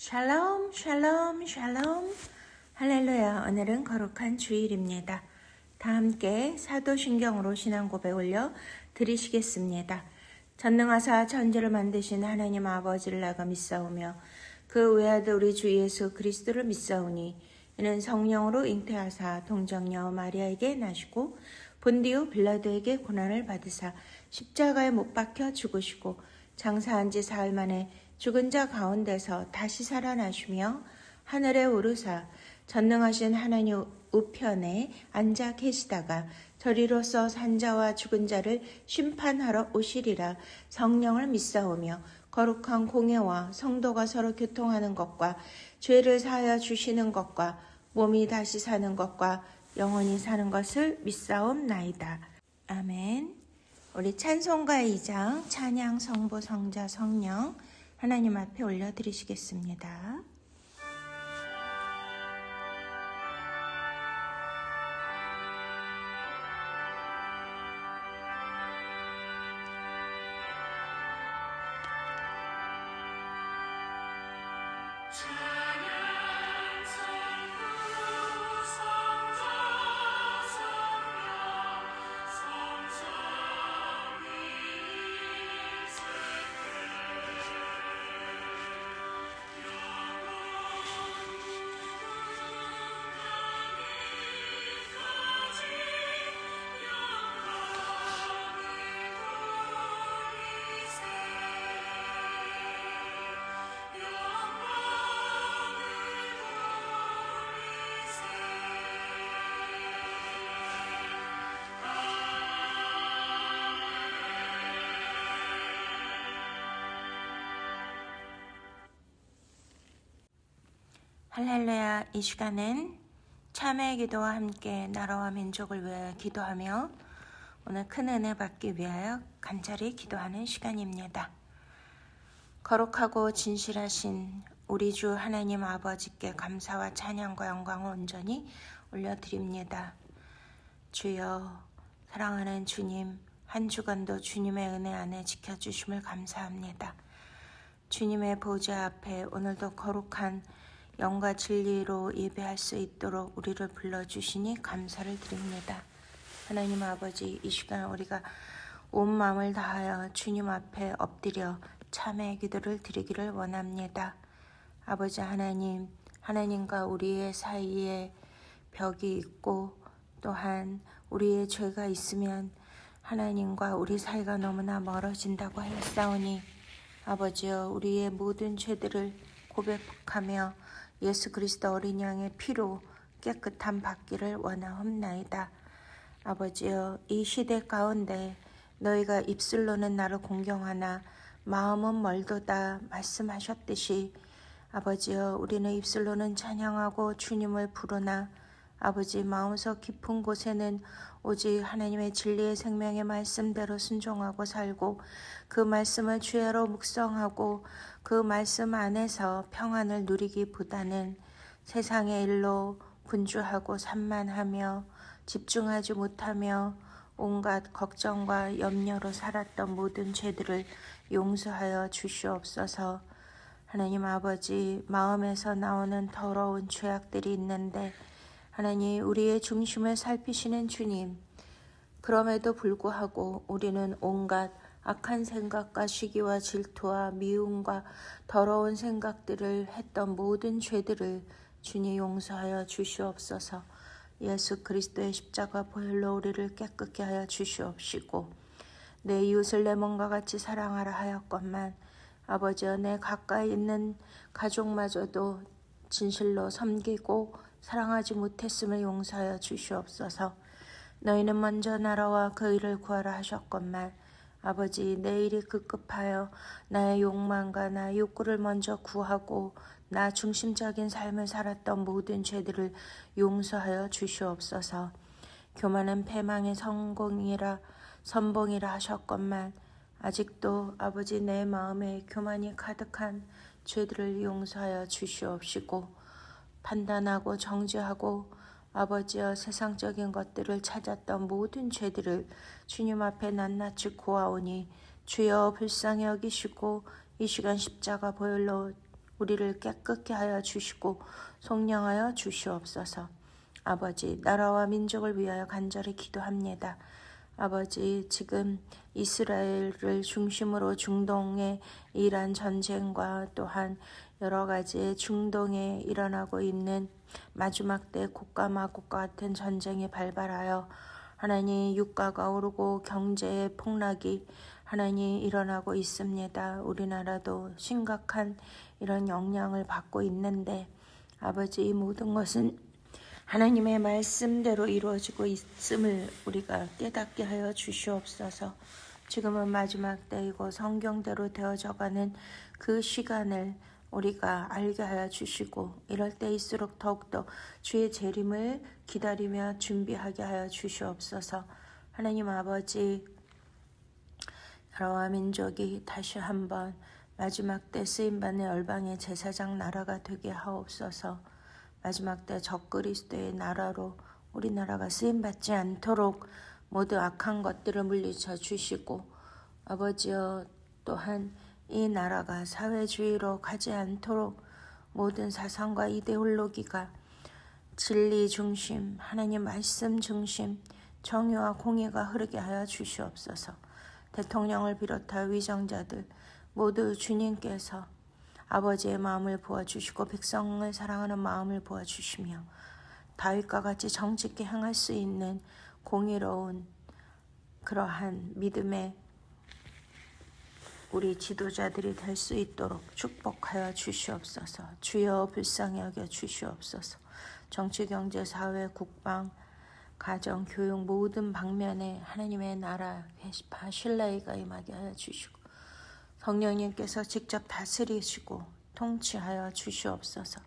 샬롬 샬롬 샬롬 할렐루야. 오늘은 거룩한 주일입니다. 다 함께 사도신경으로 신앙 고백 올려 드리시겠습니다. 전능하사 천지를 만드신 하나님 아버지를 나가 믿사오며 그 외아들 우리 주 예수 그리스도를 믿사오니 이는 성령으로 잉태하사 동정녀 마리아에게 나시고 본디오 빌라도에게 고난을 받으사 십자가에 못 박혀 죽으시고 장사한 지 사흘 만에 죽은 자 가운데서 다시 살아나시며 하늘에 오르사 전능하신 하나님 우편에 앉아 계시다가 저리로서 산자와 죽은 자를 심판하러 오시리라. 성령을 믿사오며 거룩한 공예와 성도가 서로 교통하는 것과 죄를 사하여 주시는 것과 몸이 다시 사는 것과 영원히 사는 것을 믿사옵나이다. 아멘. 우리 찬송가 2장 찬양 성부 성자 성령 하나님 앞에 올려드리시겠습니다. 할렐루야. 이 시간은 참회의 기도와 함께 나라와 민족을 위하여 기도하며 오늘 큰 은혜 받기 위하여 간절히 기도하는 시간입니다. 거룩하고 진실하신 우리 주 하나님 아버지께 감사와 찬양과 영광을 온전히 올려드립니다. 주여, 사랑하는 주님, 한 주간도 주님의 은혜 안에 지켜주심을 감사합니다. 주님의 보좌 앞에 오늘도 거룩한 영과 진리로 예배할 수 있도록 우리를 불러주시니 감사를 드립니다. 하나님 아버지, 이 시간 우리가 온 마음을 다하여 주님 앞에 엎드려 참회의 기도를 드리기를 원합니다. 아버지 하나님, 하나님과 우리의 사이에 벽이 있고 또한 우리의 죄가 있으면 하나님과 우리 사이가 너무나 멀어진다고 하였사오니 아버지여, 우리의 모든 죄들을 고백하며 예수 그리스도 어린 양의 피로 깨끗함 받기를 원하옵나이다. 아버지여, 이 시대 가운데 너희가 입술로는 나를 공경하나 마음은 멀도다 말씀하셨듯이 아버지여, 우리는 입술로는 찬양하고 주님을 부르나 아버지 마음속 깊은 곳에는 오직 하나님의 진리의 생명의 말씀대로 순종하고 살고 그 말씀을 주야로 묵상하고 그 말씀 안에서 평안을 누리기보다는 세상의 일로 분주하고 산만하며 집중하지 못하며 온갖 걱정과 염려로 살았던 모든 죄들을 용서하여 주시옵소서. 하나님 아버지, 마음에서 나오는 더러운 죄악들이 있는데 하나님, 우리의 중심을 살피시는 주님, 그럼에도 불구하고 우리는 온갖 악한 생각과 시기와 질투와 미움과 더러운 생각들을 했던 모든 죄들을 주님 용서하여 주시옵소서. 예수 그리스도의 십자가 보혈로 우리를 깨끗게 하여 주시옵시고 내 이웃을 내 몸과 같이 사랑하라 하였건만 아버지여, 내 가까이 있는 가족마저도 진실로 섬기고 사랑하지 못했음을 용서하여 주시옵소서. 너희는 먼저 나라와 그 일을 구하라 하셨건만 아버지, 내 일이 급급하여 나의 욕망과 나의 욕구를 먼저 구하고 나 중심적인 삶을 살았던 모든 죄들을 용서하여 주시옵소서. 교만은 패망의 선봉이라 하셨건만 아직도 아버지, 내 마음에 교만이 가득한 죄들을 용서하여 주시옵시고 판단하고 정죄하고 아버지여, 세상적인 것들을 찾았던 모든 죄들을 주님 앞에 낱낱이 고아오니 주여 불쌍히 여기시고 이 시간 십자가 보혈로 우리를 깨끗게 하여 주시고 속량하여 주시옵소서. 아버지, 나라와 민족을 위하여 간절히 기도합니다. 아버지, 지금 이스라엘을 중심으로 중동에 이란 전쟁과 또한 여러 가지 중동에 일어나고 있는 마지막 때 곡과 마곡과 같은 전쟁이 발발하여 하나님 유가가 오르고 경제의 폭락이 하나님 일어나고 있습니다. 우리나라도 심각한 이런 영향을 받고 있는데 아버지, 이 모든 것은 하나님의 말씀대로 이루어지고 있음을 우리가 깨닫게 하여 주시옵소서. 지금은 마지막 때이고 성경대로 되어져가는 그 시간을 우리가 알게 하여 주시고 이럴 때일수록 더욱더 주의 재림을 기다리며 준비하게 하여 주시옵소서. 하나님 아버지, 나라와 민족이 다시 한번 마지막 때 쓰임받는 열방의 제사장 나라가 되게 하옵소서. 마지막 때 적그리스도의 나라로 우리나라가 쓰임받지 않도록 모두 악한 것들을 물리쳐 주시고 아버지여, 또한 이 나라가 사회주의로 가지 않도록 모든 사상과 이데올로기가 진리 중심, 하나님 말씀 중심, 정의와 공의가 흐르게 하여 주시옵소서. 대통령을 비롯한 위정자들 모두 주님께서 아버지의 마음을 부어주시고 백성을 사랑하는 마음을 부어주시며 다윗과 같이 정직히 행할 수 있는 공의로운 그러한 믿음의 우리 지도자들이 될 수 있도록 축복하여 주시옵소서. 주여 불쌍히 여겨 주시옵소서. 정치, 경제, 사회, 국방, 가정, 교육 모든 방면에 하나님의 나라 회심파 신뢰가 임하게 하여 주시고 성령님께서 직접 다스리시고 통치하여 주시옵소서.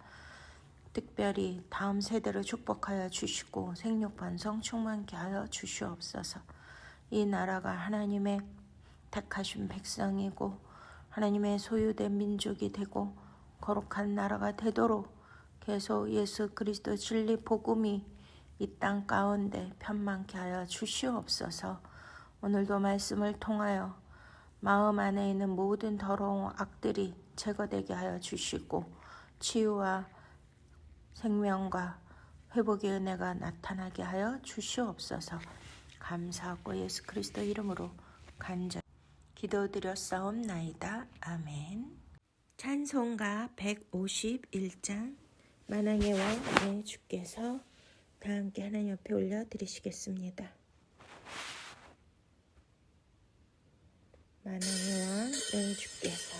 특별히 다음 세대를 축복하여 주시고 생육번성 충만케 하여 주시옵소서. 이 나라가 하나님의 택하신 백성이고 하나님의 소유된 민족이 되고 거룩한 나라가 되도록 계속 예수 그리스도 진리 복음이 이 땅 가운데 편만케 하여 주시옵소서. 오늘도 말씀을 통하여 마음 안에 있는 모든 더러운 악들이 제거되게 하여 주시고 치유와 생명과 회복의 은혜가 나타나게 하여 주시옵소서. 감사하고 예수 그리스도 이름으로 간절히 기도드렸사옵나이다. 아멘. 찬송가 151장 만왕의 왕 내 주께서 다 함께 하나님 옆에 올려드리시겠습니다. 만왕의 왕 내 주께서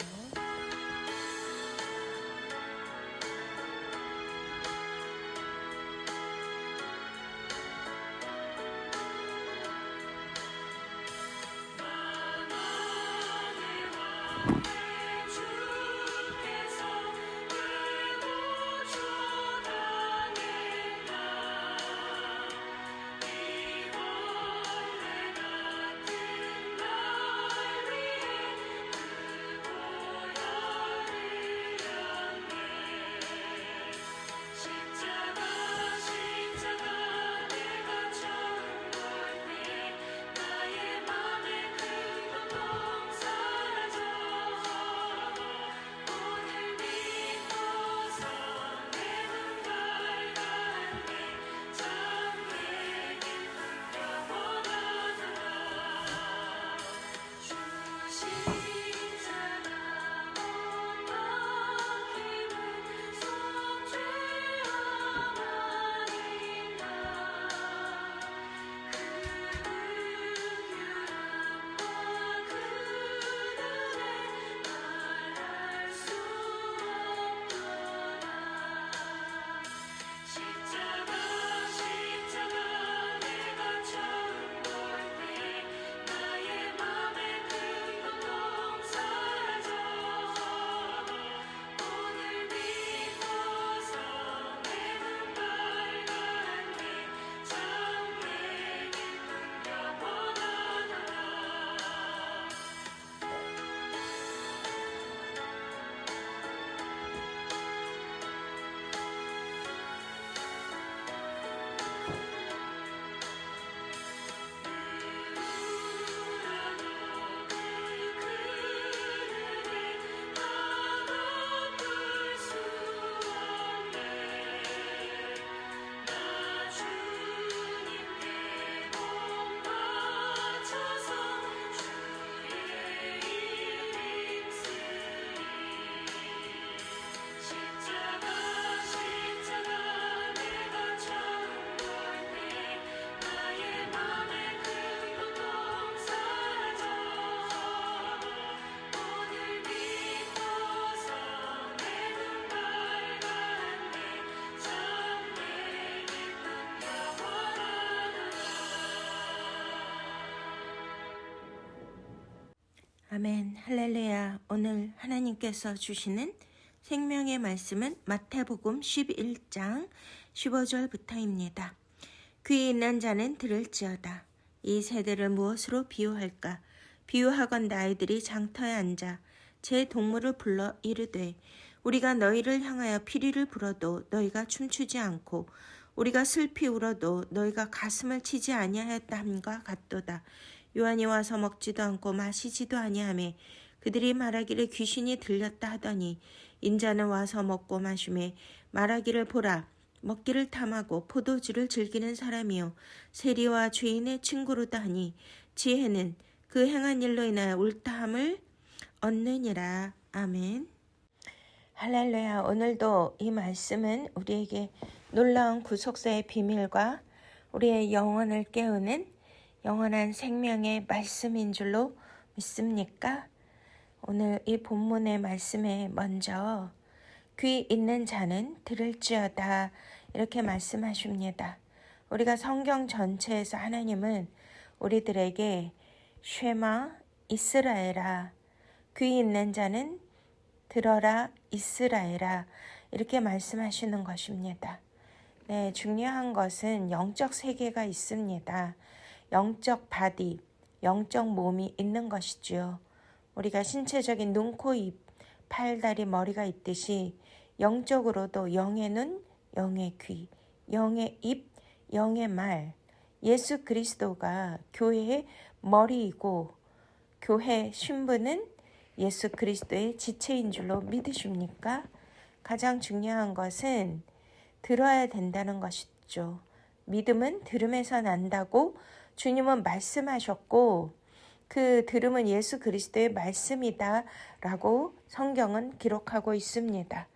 아멘. 할렐루야. 오늘 하나님께서 주시는 생명의 말씀은 마태복음 11장 15절부터입니다. 귀 있는 자는 들을지어다. 이 세대를 무엇으로 비유할까? 비유하건대 아이들이 장터에 앉아 제 동물을 불러 이르되 우리가 너희를 향하여 피리를 불어도 너희가 춤추지 않고 우리가 슬피 울어도 너희가 가슴을 치지 아니하였다 함과 같도다. 요한이 와서 먹지도 않고 마시지도 아니하며 그들이 말하기를 귀신이 들렸다 하더니 인자는 와서 먹고 마시매 말하기를 보라 먹기를 탐하고 포도주를 즐기는 사람이요 세리와 죄인의 친구로다 하니 지혜는 그 행한 일로 인하여 옳다함을 얻느니라. 아멘. 할렐루야. 오늘도 이 말씀은 우리에게 놀라운 구속사의 비밀과 우리의 영혼을 깨우는 영원한 생명의 말씀인 줄로 믿습니까? 오늘 이 본문의 말씀에 먼저 귀 있는 자는 들을지어다 이렇게 말씀하십니다. 우리가 성경 전체에서 하나님은 우리들에게 쉐마 이스라엘아 귀 있는 자는 들어라 이스라엘아 이렇게 말씀하시는 것입니다. 네, 중요한 것은 영적 세계가 있습니다. 영적 바디, 영적 몸이 있는 것이죠. 우리가 신체적인 눈, 코, 입, 팔, 다리, 머리가 있듯이 영적으로도 영의 눈, 영의 귀, 영의 입, 영의 말, 예수 그리스도가 교회의 머리이고 교회 신부는 예수 그리스도의 지체인 줄로 믿으십니까? 가장 중요한 것은 들어야 된다는 것이죠. 믿음은 들음에서 난다고 주님은 말씀하셨고 그 들음은 예수 그리스도의 말씀이다 라고 성경은 기록하고 있습니다.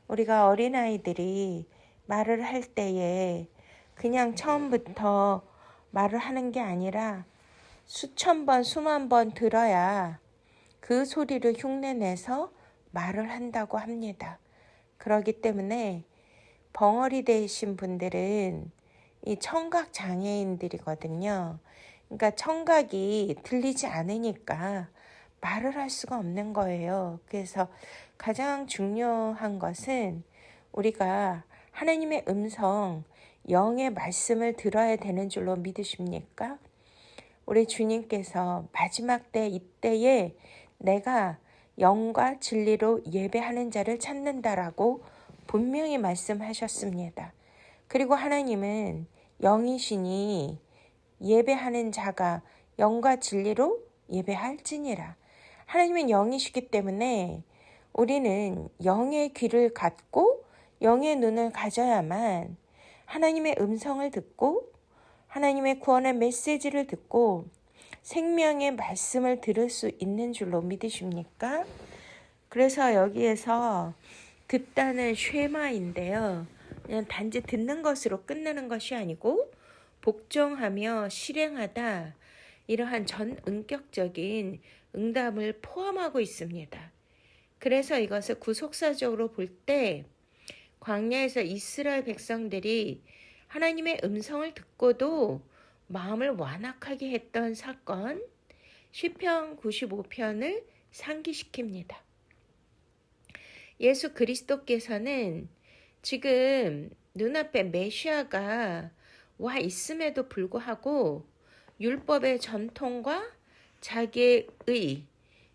우리가 어린아이들이 말을 할 때에 그냥 처음부터 말을 하는 게 아니라 수천 번, 수만 번 들어야 그 소리를 흉내내서 말을 한다고 합니다. 그렇기 때문에 벙어리 되신 분들은 이 청각 장애인들이거든요. 그러니까 청각이 들리지 않으니까 말을 할 수가 없는 거예요. 그래서 가장 중요한 것은 우리가 하나님의 음성, 영의 말씀을 들어야 되는 줄로 믿으십니까? 우리 주님께서 마지막 때 이때에 내가 영과 진리로 예배하는 자를 찾는다라고 분명히 말씀하셨습니다. 그리고 하나님은 영이시니 예배하는 자가 영과 진리로 예배할지니라. 하나님은 영이시기 때문에 우리는 영의 귀를 갖고 영의 눈을 가져야만 하나님의 음성을 듣고 하나님의 구원의 메시지를 듣고 생명의 말씀을 들을 수 있는 줄로 믿으십니까? 그래서 여기에서 듣다는 쉐마인데요. 그냥 단지 듣는 것으로 끝나는 것이 아니고 복종하며 실행하다 이러한 전인격적인 응답을 포함하고 있습니다. 그래서 이것을 구속사적으로 볼 때 광야에서 이스라엘 백성들이 하나님의 음성을 듣고도 마음을 완악하게 했던 사건 시편 95편을 상기시킵니다. 예수 그리스도께서는 지금 눈앞에 메시아가 와 있음에도 불구하고 율법의 전통과 자기의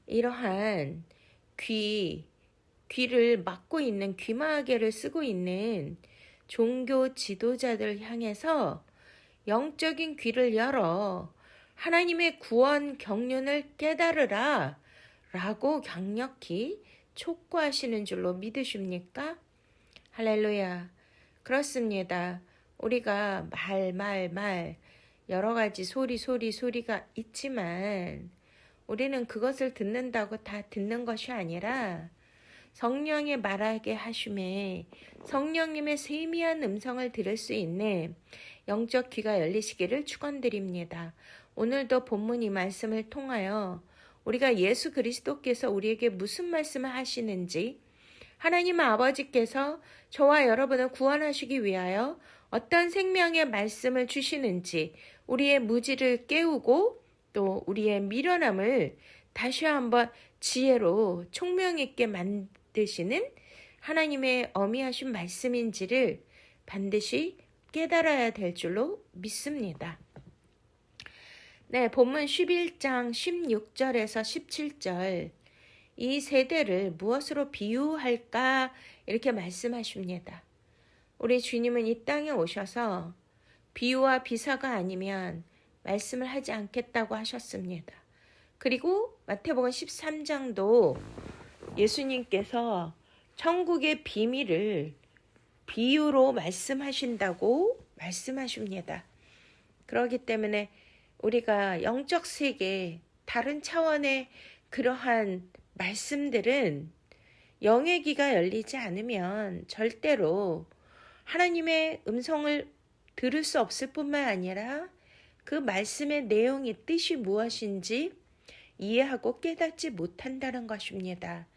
이러한 귀를 막고 있는 귀마개를 쓰고 있는 종교 지도자들 향해서 영적인 귀를 열어 하나님의 구원 경륜을 깨달으라 라고 강력히 촉구하시는 줄로 믿으십니까? 할렐루야. 그렇습니다. 우리가 말 여러 가지 소리가 있지만 우리는 그것을 듣는다고 다 듣는 것이 아니라 성령의 말하게 하심에 성령님의 세미한 음성을 들을 수 있는 영적 귀가 열리시기를 축원드립니다. 오늘도 본문 이 말씀을 통하여 우리가 예수 그리스도께서 우리에게 무슨 말씀을 하시는지 하나님 아버지께서 저와 여러분을 구원하시기 위하여 어떤 생명의 말씀을 주시는지 우리의 무지를 깨우고 또 우리의 미련함을 다시 한번 지혜로 총명 있게 만드시는 하나님의 어미하신 말씀인지를 반드시 깨달아야 될 줄로 믿습니다. 네, 본문 11장 16절에서 17절 이 세대를 무엇으로 비유할까 이렇게 말씀하십니다. 우리 주님은 이 땅에 오셔서 비유와 비사가 아니면 말씀을 하지 않겠다고 하셨습니다. 그리고 마태복음 13장도 예수님께서 천국의 비밀을 비유로 말씀하신다고 말씀하십니다. 그렇기 때문에 우리가 영적 세계 다른 차원의 그러한 말씀들은 영의 귀가 열리지 않으면 절대로 하나님의 음성을 들을 수 없을 뿐만 아니라 그 말씀의 내용이 뜻이 무엇인지 이해하고 깨닫지 못한다는 것입니다.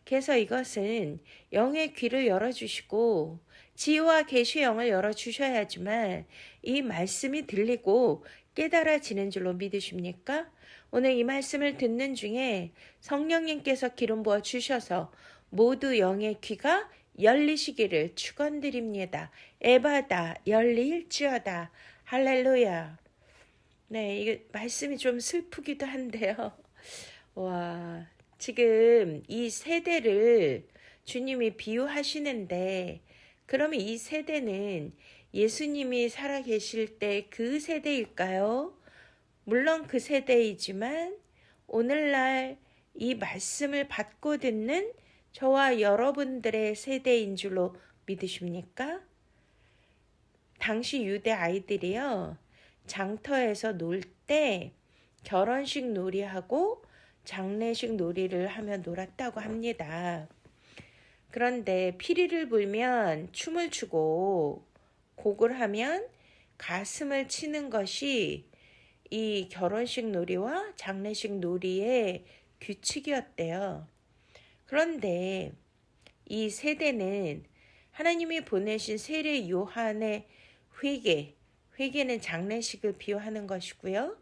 그래서 이것은 영의 귀를 열어주시고 지혜와 계시의 영을 열어주셔야지만 이 말씀이 들리고 깨달아지는 줄로 믿으십니까? 오늘 이 말씀을 듣는 중에 성령님께서 기름 부어 주셔서 모두 영의 귀가 열리시기를 축원드립니다. 에바다 열릴지어다. 할렐루야. 네, 이게 말씀이 좀 슬프기도 한데요. 와, 지금 이 세대를 주님이 비유하시는데 그러면 이 세대는 예수님이 살아계실 때 그 세대일까요? 물론 그 세대이지만 오늘날 이 말씀을 받고 듣는 저와 여러분들의 세대인 줄로 믿으십니까? 당시 유대 아이들이요, 장터에서 놀 때 결혼식 놀이하고 장례식 놀이를 하며 놀았다고 합니다. 그런데 피리를 불면 춤을 추고 곡을 하면 가슴을 치는 것이 이 결혼식 놀이와 장례식 놀이의 규칙이었대요. 그런데 이 세대는 하나님이 보내신 세례 요한의 회개는 장례식을 비유하는 것이고요.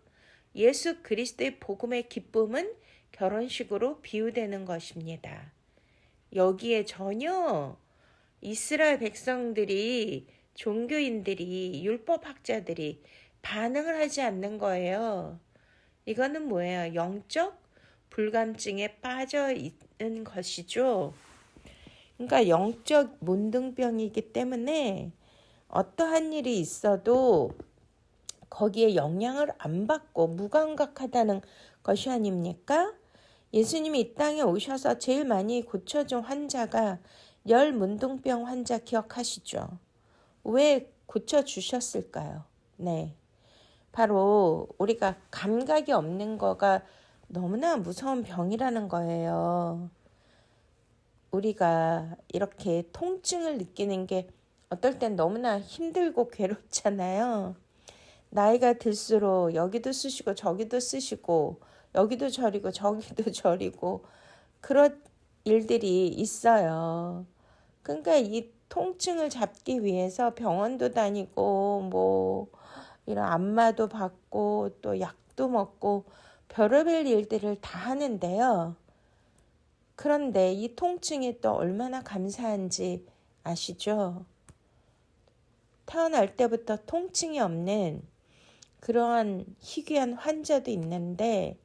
예수 그리스도의 복음의 기쁨은 결혼식으로 비유되는 것입니다. 여기에 전혀 이스라엘 백성들이, 종교인들이, 율법학자들이 반응을 하지 않는 거예요. 이거는 뭐예요? 영적 불감증에 빠져 있는 것이죠. 그러니까 영적 문둥병이기 때문에 어떠한 일이 있어도 거기에 영향을 안 받고 무감각하다는 것이 아닙니까? 예수님이 이 땅에 오셔서 제일 많이 고쳐준 환자가 열문둥병 환자 기억하시죠? 왜 고쳐주셨을까요? 네, 바로 우리가 감각이 없는 거가 너무나 무서운 병이라는 거예요. 우리가 이렇게 통증을 느끼는 게 어떨 땐 너무나 힘들고 괴롭잖아요. 나이가 들수록 여기도 쓰시고 저기도 쓰시고 여기도 저리고 저기도 저리고 그런 일들이 있어요. 그러니까 이 통증을 잡기 위해서 병원도 다니고 뭐 이런 안마도 받고 또 약도 먹고 별의별 일들을 다 하는데요. 그런데 이 통증이 또 얼마나 감사한지 아시죠? 태어날 때부터 통증이 없는 그러한 희귀한 환자도 있는데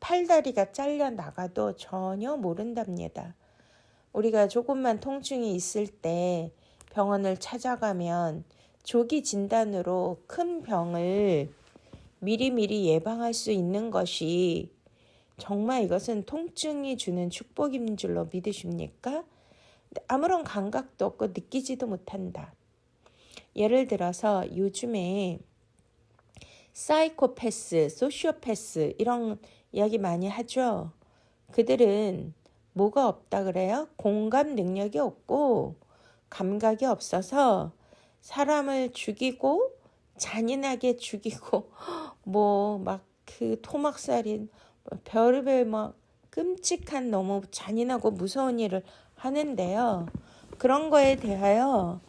팔다리가 잘려 나가도 전혀 모른답니다. 우리가 조금만 통증이 있을 때 병원을 찾아가면 조기 진단으로 큰 병을 미리미리 예방할 수 있는 것이 정말 이것은 통증이 주는 축복인 줄로 믿으십니까? 아무런 감각도 없고 느끼지도 못한다. 예를 들어서 요즘에 사이코패스, 소시오패스 이런 이야기 많이 하죠. 그들은 뭐가 없다 그래요? 공감 능력이 없고 감각이 없어서 사람을 죽이고 잔인하게 죽이고 뭐 막 그 토막살인 별의별 막 끔찍한 너무 잔인하고 무서운 일을 하는데요. 그런 거에 대하여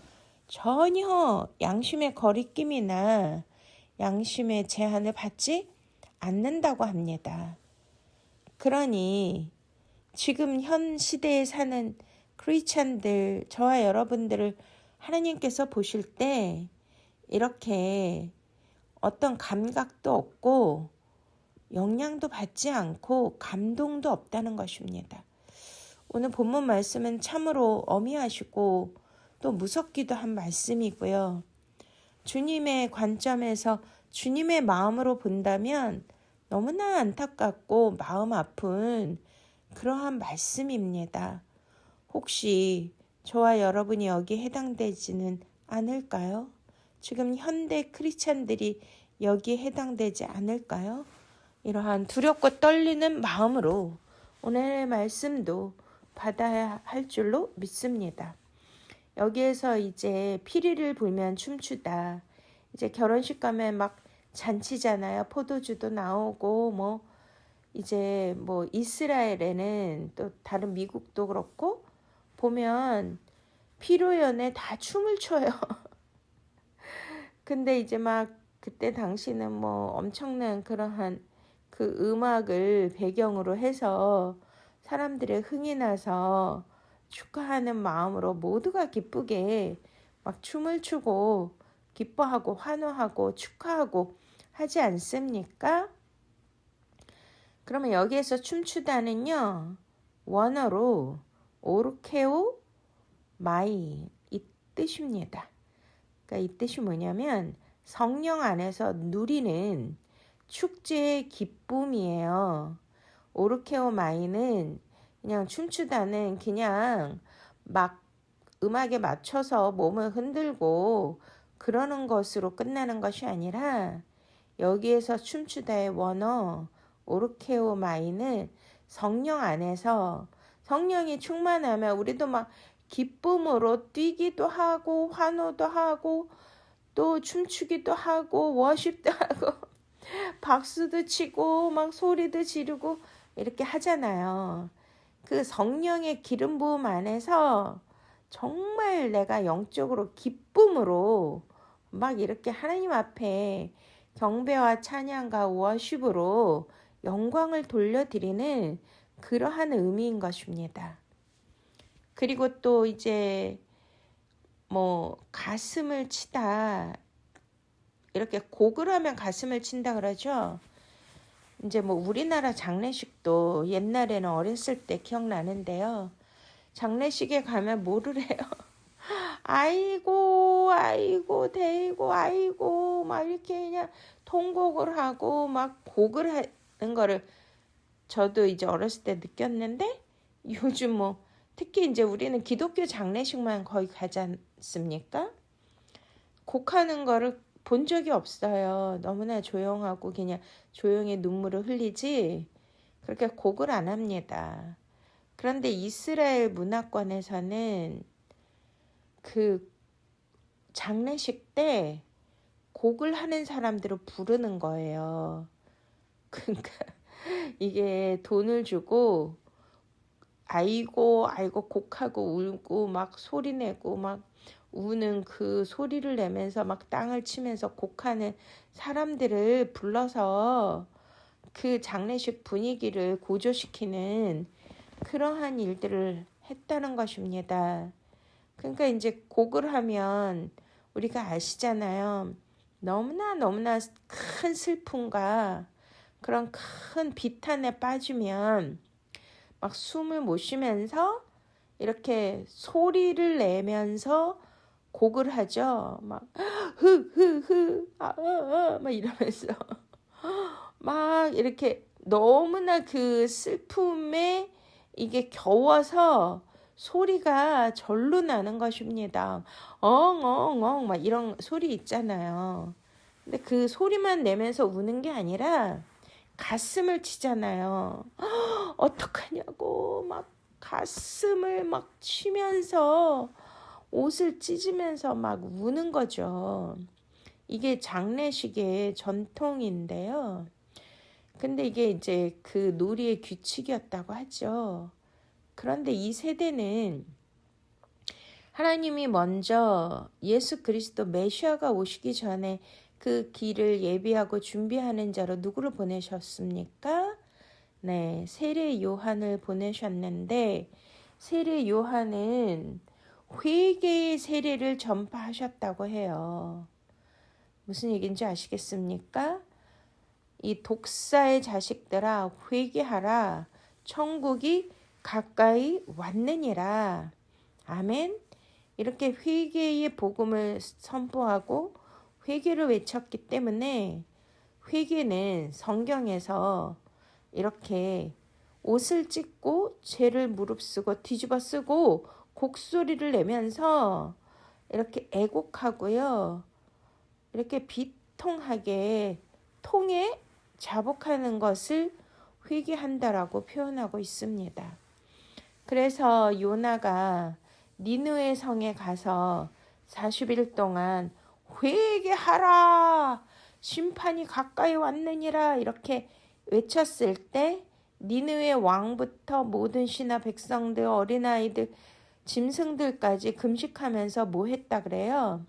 전혀 양심의 거리낌이나 양심의 제한을 받지 않는다고 합니다. 그러니 지금 현 시대에 사는 크리스찬들, 저와 여러분들을 하나님께서 보실 때 이렇게 어떤 감각도 없고 영향도 받지 않고 감동도 없다는 것입니다. 오늘 본문 말씀은 참으로 어미하시고 또 무섭기도 한 말씀이고요. 주님의 관점에서 주님의 마음으로 본다면 너무나 안타깝고 마음 아픈 그러한 말씀입니다. 혹시 저와 여러분이 여기에 해당되지는 않을까요? 지금 현대 크리스찬들이 여기에 해당되지 않을까요? 이러한 두렵고 떨리는 마음으로 오늘의 말씀도 받아야 할 줄로 믿습니다. 여기에서 이제 피리를 불면 춤추다. 이제 결혼식 가면 막 잔치잖아요. 포도주도 나오고 이제 이스라엘에는 또 다른 미국도 그렇고 보면 피로연에 다 춤을 춰요. 근데 이제 막 그때 당시는 엄청난 그러한 그 음악을 배경으로 해서 사람들의 흥이 나서 축하하는 마음으로 모두가 기쁘게 막 춤을 추고 기뻐하고 환호하고 축하하고 하지 않습니까? 그러면 여기에서 춤추다는요, 원어로 오르케오 마이 이 뜻입니다. 그러니까 이 뜻이 뭐냐면 성령 안에서 누리는 축제의 기쁨이에요. 오르케오 마이는 그냥 춤추다는 그냥 막 음악에 맞춰서 몸을 흔들고 그러는 것으로 끝나는 것이 아니라 여기에서 춤추다의 원어 오르케오 마이는 성령 안에서 성령이 충만하면 우리도 막 기쁨으로 뛰기도 하고 환호도 하고 또 춤추기도 하고 워십도 하고 박수도 치고 막 소리도 지르고 이렇게 하잖아요. 그 성령의 기름 부음 안에서 정말 내가 영적으로 기쁨으로 막 이렇게 하나님 앞에 경배와 찬양과 워십으로 영광을 돌려드리는 그러한 의미인 것입니다. 그리고 또 이제 가슴을 치다 이렇게 곡을 하면 가슴을 친다 그러죠. 이제 우리나라 장례식도 옛날에는 어렸을 때 기억나는데요. 장례식에 가면 뭐를 해요? 아이고 아이고 대이고 아이고 막 이렇게 그냥 통곡을 하고 막 곡을 하는 거를 저도 이제 어렸을 때 느꼈는데 요즘 특히 이제 우리는 기독교 장례식만 거의 가지 않습니까? 곡하는 거를 본 적이 없어요. 너무나 조용하고 그냥 조용히 눈물을 흘리지 그렇게 곡을 안 합니다. 그런데 이스라엘 문화권에서는 그 장례식 때 곡을 하는 사람들을 부르는 거예요. 그러니까 이게 돈을 주고 아이고 곡하고 울고 막 소리내고 막 우는 그 소리를 내면서 막 땅을 치면서 곡하는 사람들을 불러서 그 장례식 분위기를 고조시키는 그러한 일들을 했다는 것입니다. 그러니까 이제 곡을 하면 우리가 아시잖아요. 너무나 큰 슬픔과 그런 큰 비탄에 빠지면 막 숨을 못 쉬면서 이렇게 소리를 내면서 곡을 하죠. 막 흐흐흐 막 이러면서 막 이렇게 너무나 그 슬픔에 이게 겨워서 소리가 절로 나는 것입니다. 엉엉엉 막 이런 소리 있잖아요. 근데 그 소리만 내면서 우는 게 아니라 가슴을 치잖아요. 어떡하냐고 막 가슴을 막 치면서 옷을 찢으면서 막 우는 거죠. 이게 장례식의 전통인데요. 근데 이게 이제 그 놀이의 규칙이었다고 하죠. 그런데 이 세대는 하나님이 먼저 예수 그리스도 메시아가 오시기 전에 그 길을 예비하고 준비하는 자로 누구를 보내셨습니까? 네, 세례 요한을 보내셨는데 세례 요한은 회개의 세례를 전파하셨다고 해요. 무슨 얘기인지 아시겠습니까? 이 독사의 자식들아 회개하라. 천국이 가까이 왔느니라. 아멘. 이렇게 회개의 복음을 선포하고 회개를 외쳤기 때문에 회개는 성경에서 이렇게 옷을 찢고 죄를 무릅쓰고 뒤집어 쓰고 곡소리를 내면서 이렇게 애곡하고요. 이렇게 비통하게 통에 자복하는 것을 회개한다라고 표현하고 있습니다. 그래서 요나가 니느웨 성에 가서 40일 동안 회개하라 심판이 가까이 왔느니라 이렇게 외쳤을 때 니느웨 왕부터 모든 신하 백성들 어린아이들 짐승들까지 금식하면서 뭐 했다 그래요?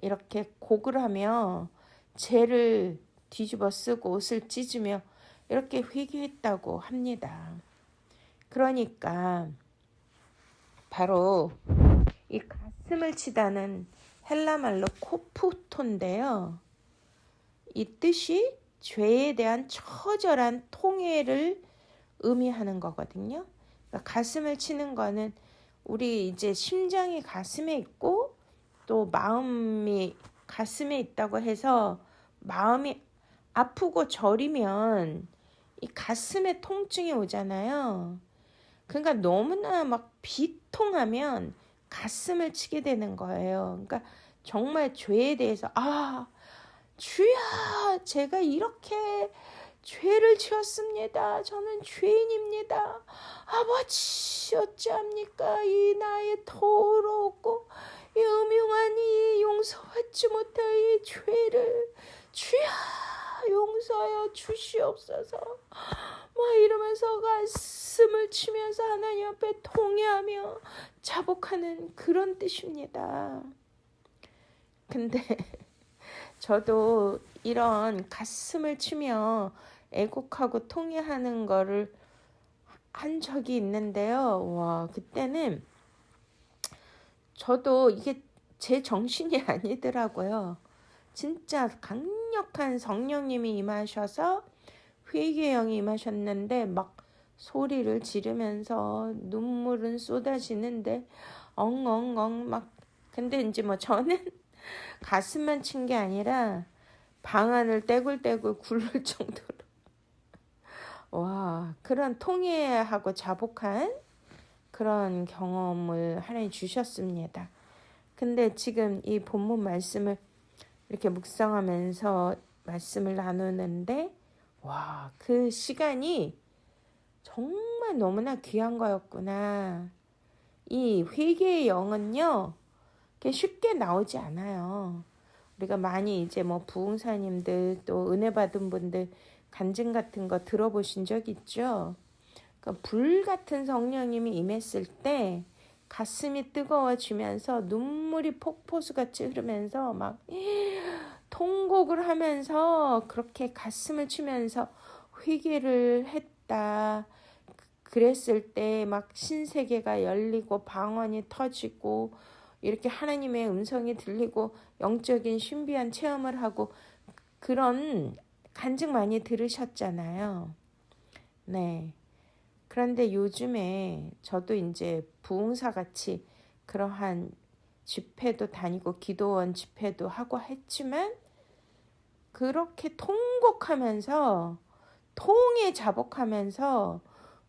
이렇게 곡을 하며 죄를 뒤집어 쓰고 옷을 찢으며 이렇게 회개했다고 합니다. 그러니까 바로 이 가슴을 치다는 헬라말로 코프토인데요. 이 뜻이 죄에 대한 처절한 통회를 의미하는 거거든요. 그러니까 가슴을 치는 거는 우리 이제 심장이 가슴에 있고 또 마음이 가슴에 있다고 해서 마음이 아프고 저리면 이 가슴에 통증이 오잖아요. 그러니까 너무나 막 비통하면 가슴을 치게 되는 거예요. 그러니까 정말 죄에 대해서 주야 제가 이렇게 죄를 지었습니다. 저는 죄인입니다. 아버지 어찌합니까? 이 나의 더럽고 이 음흉한 이 용서받지 못할 이 죄를 주야 용서하여 주시옵소서. 막 이러면서 가슴을 치면서 하나님 앞에 통회하며 자복하는 그런 뜻입니다. 근데 저도 이런 가슴을 치며 애곡하고 통회하는 거를 한 적이 있는데요. 와, 그때는 저도 이게 제 정신이 아니더라고요. 진짜 강력한 성령님이 임하셔서 회개형이 임하셨는데 막 소리를 지르면서 눈물은 쏟아지는데 엉엉엉 막 근데 이제 뭐 저는 가슴만 친 게 아니라 방 안을 떼굴떼굴 굴를 정도로 와 그런 통회하고 자복한 그런 경험을 하나님 주셨습니다. 근데 지금 이 본문 말씀을 이렇게 묵상하면서 말씀을 나누는데 와, 그 시간이 정말 너무나 귀한 거였구나. 이 회개의 영은요, 쉽게 나오지 않아요. 우리가 많이 이제 뭐 부흥사님들 또 은혜 받은 분들 간증 같은 거 들어보신 적 있죠? 그러니까 불 같은 성령님이 임했을 때 가슴이 뜨거워지면서 눈물이 폭포수같이 흐르면서 막 통곡을 하면서 그렇게 가슴을 치면서 회개를 했다. 그랬을 때 막 신세계가 열리고 방언이 터지고 이렇게 하나님의 음성이 들리고 영적인 신비한 체험을 하고 그런 간증 많이 들으셨잖아요. 네. 그런데 요즘에 저도 이제 부흥사 같이 그러한 집회도 다니고 기도원 집회도 하고 했지만 그렇게 통곡하면서 통에 자복하면서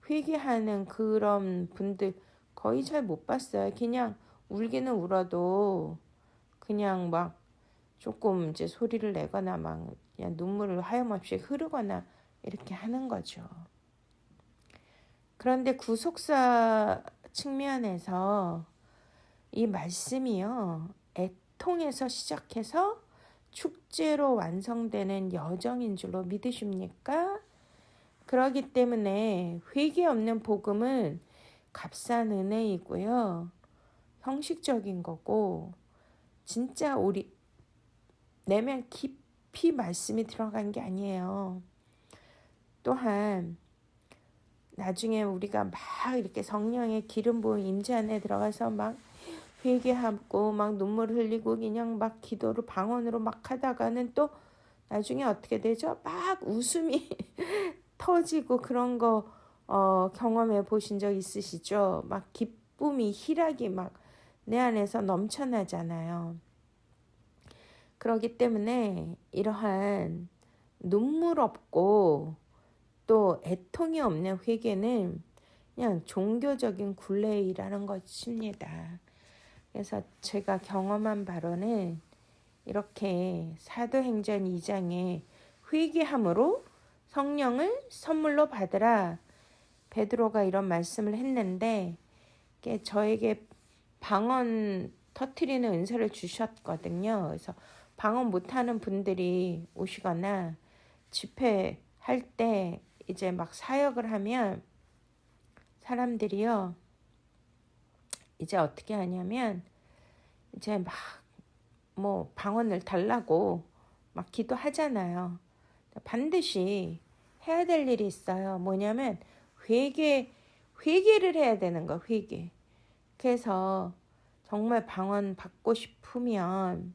회개하는 그런 분들 거의 잘 못 봤어요. 그냥 울기는 울어도 그냥 막 조금 이제 소리를 내거나 막 그냥 눈물을 하염없이 흐르거나 이렇게 하는 거죠. 그런데 구속사 측면에서 이 말씀이요. 애통에서 시작해서 축제로 완성되는 여정인 줄로 믿으십니까? 그러기 때문에 회개 없는 복음은 값싼 은혜이고요. 형식적인 거고 진짜 우리 내면 깊이 말씀이 들어간 게 아니에요. 또한 나중에 우리가 막 이렇게 성령의 기름 부은 임재 안에 들어가서 막 회개하고 막 눈물 흘리고 그냥 막 기도를 방언으로 막 하다가는 또 나중에 어떻게 되죠? 막 웃음이 터지고 그런 거 경험해 보신 적 있으시죠? 막 기쁨이 희락이 막 내 안에서 넘쳐나잖아요. 그렇기 때문에 이러한 눈물 없고 또 애통이 없는 회개는 그냥 종교적인 굴레이라는 것입니다. 그래서 제가 경험한 바로는 이렇게 사도행전 2장에 회개함으로 성령을 선물로 받으라 베드로가 이런 말씀을 했는데 저에게 방언 터트리는 은사를 주셨거든요. 그래서 방언 못하는 분들이 오시거나 집회할 때 이제 막 사역을 하면 사람들이요 이제 어떻게 하냐면 이제 막 뭐 방언을 달라고 막 기도하잖아요. 반드시 해야 될 일이 있어요. 뭐냐면 회개를 해야 되는 거, 회개. 그래서 정말 방언 받고 싶으면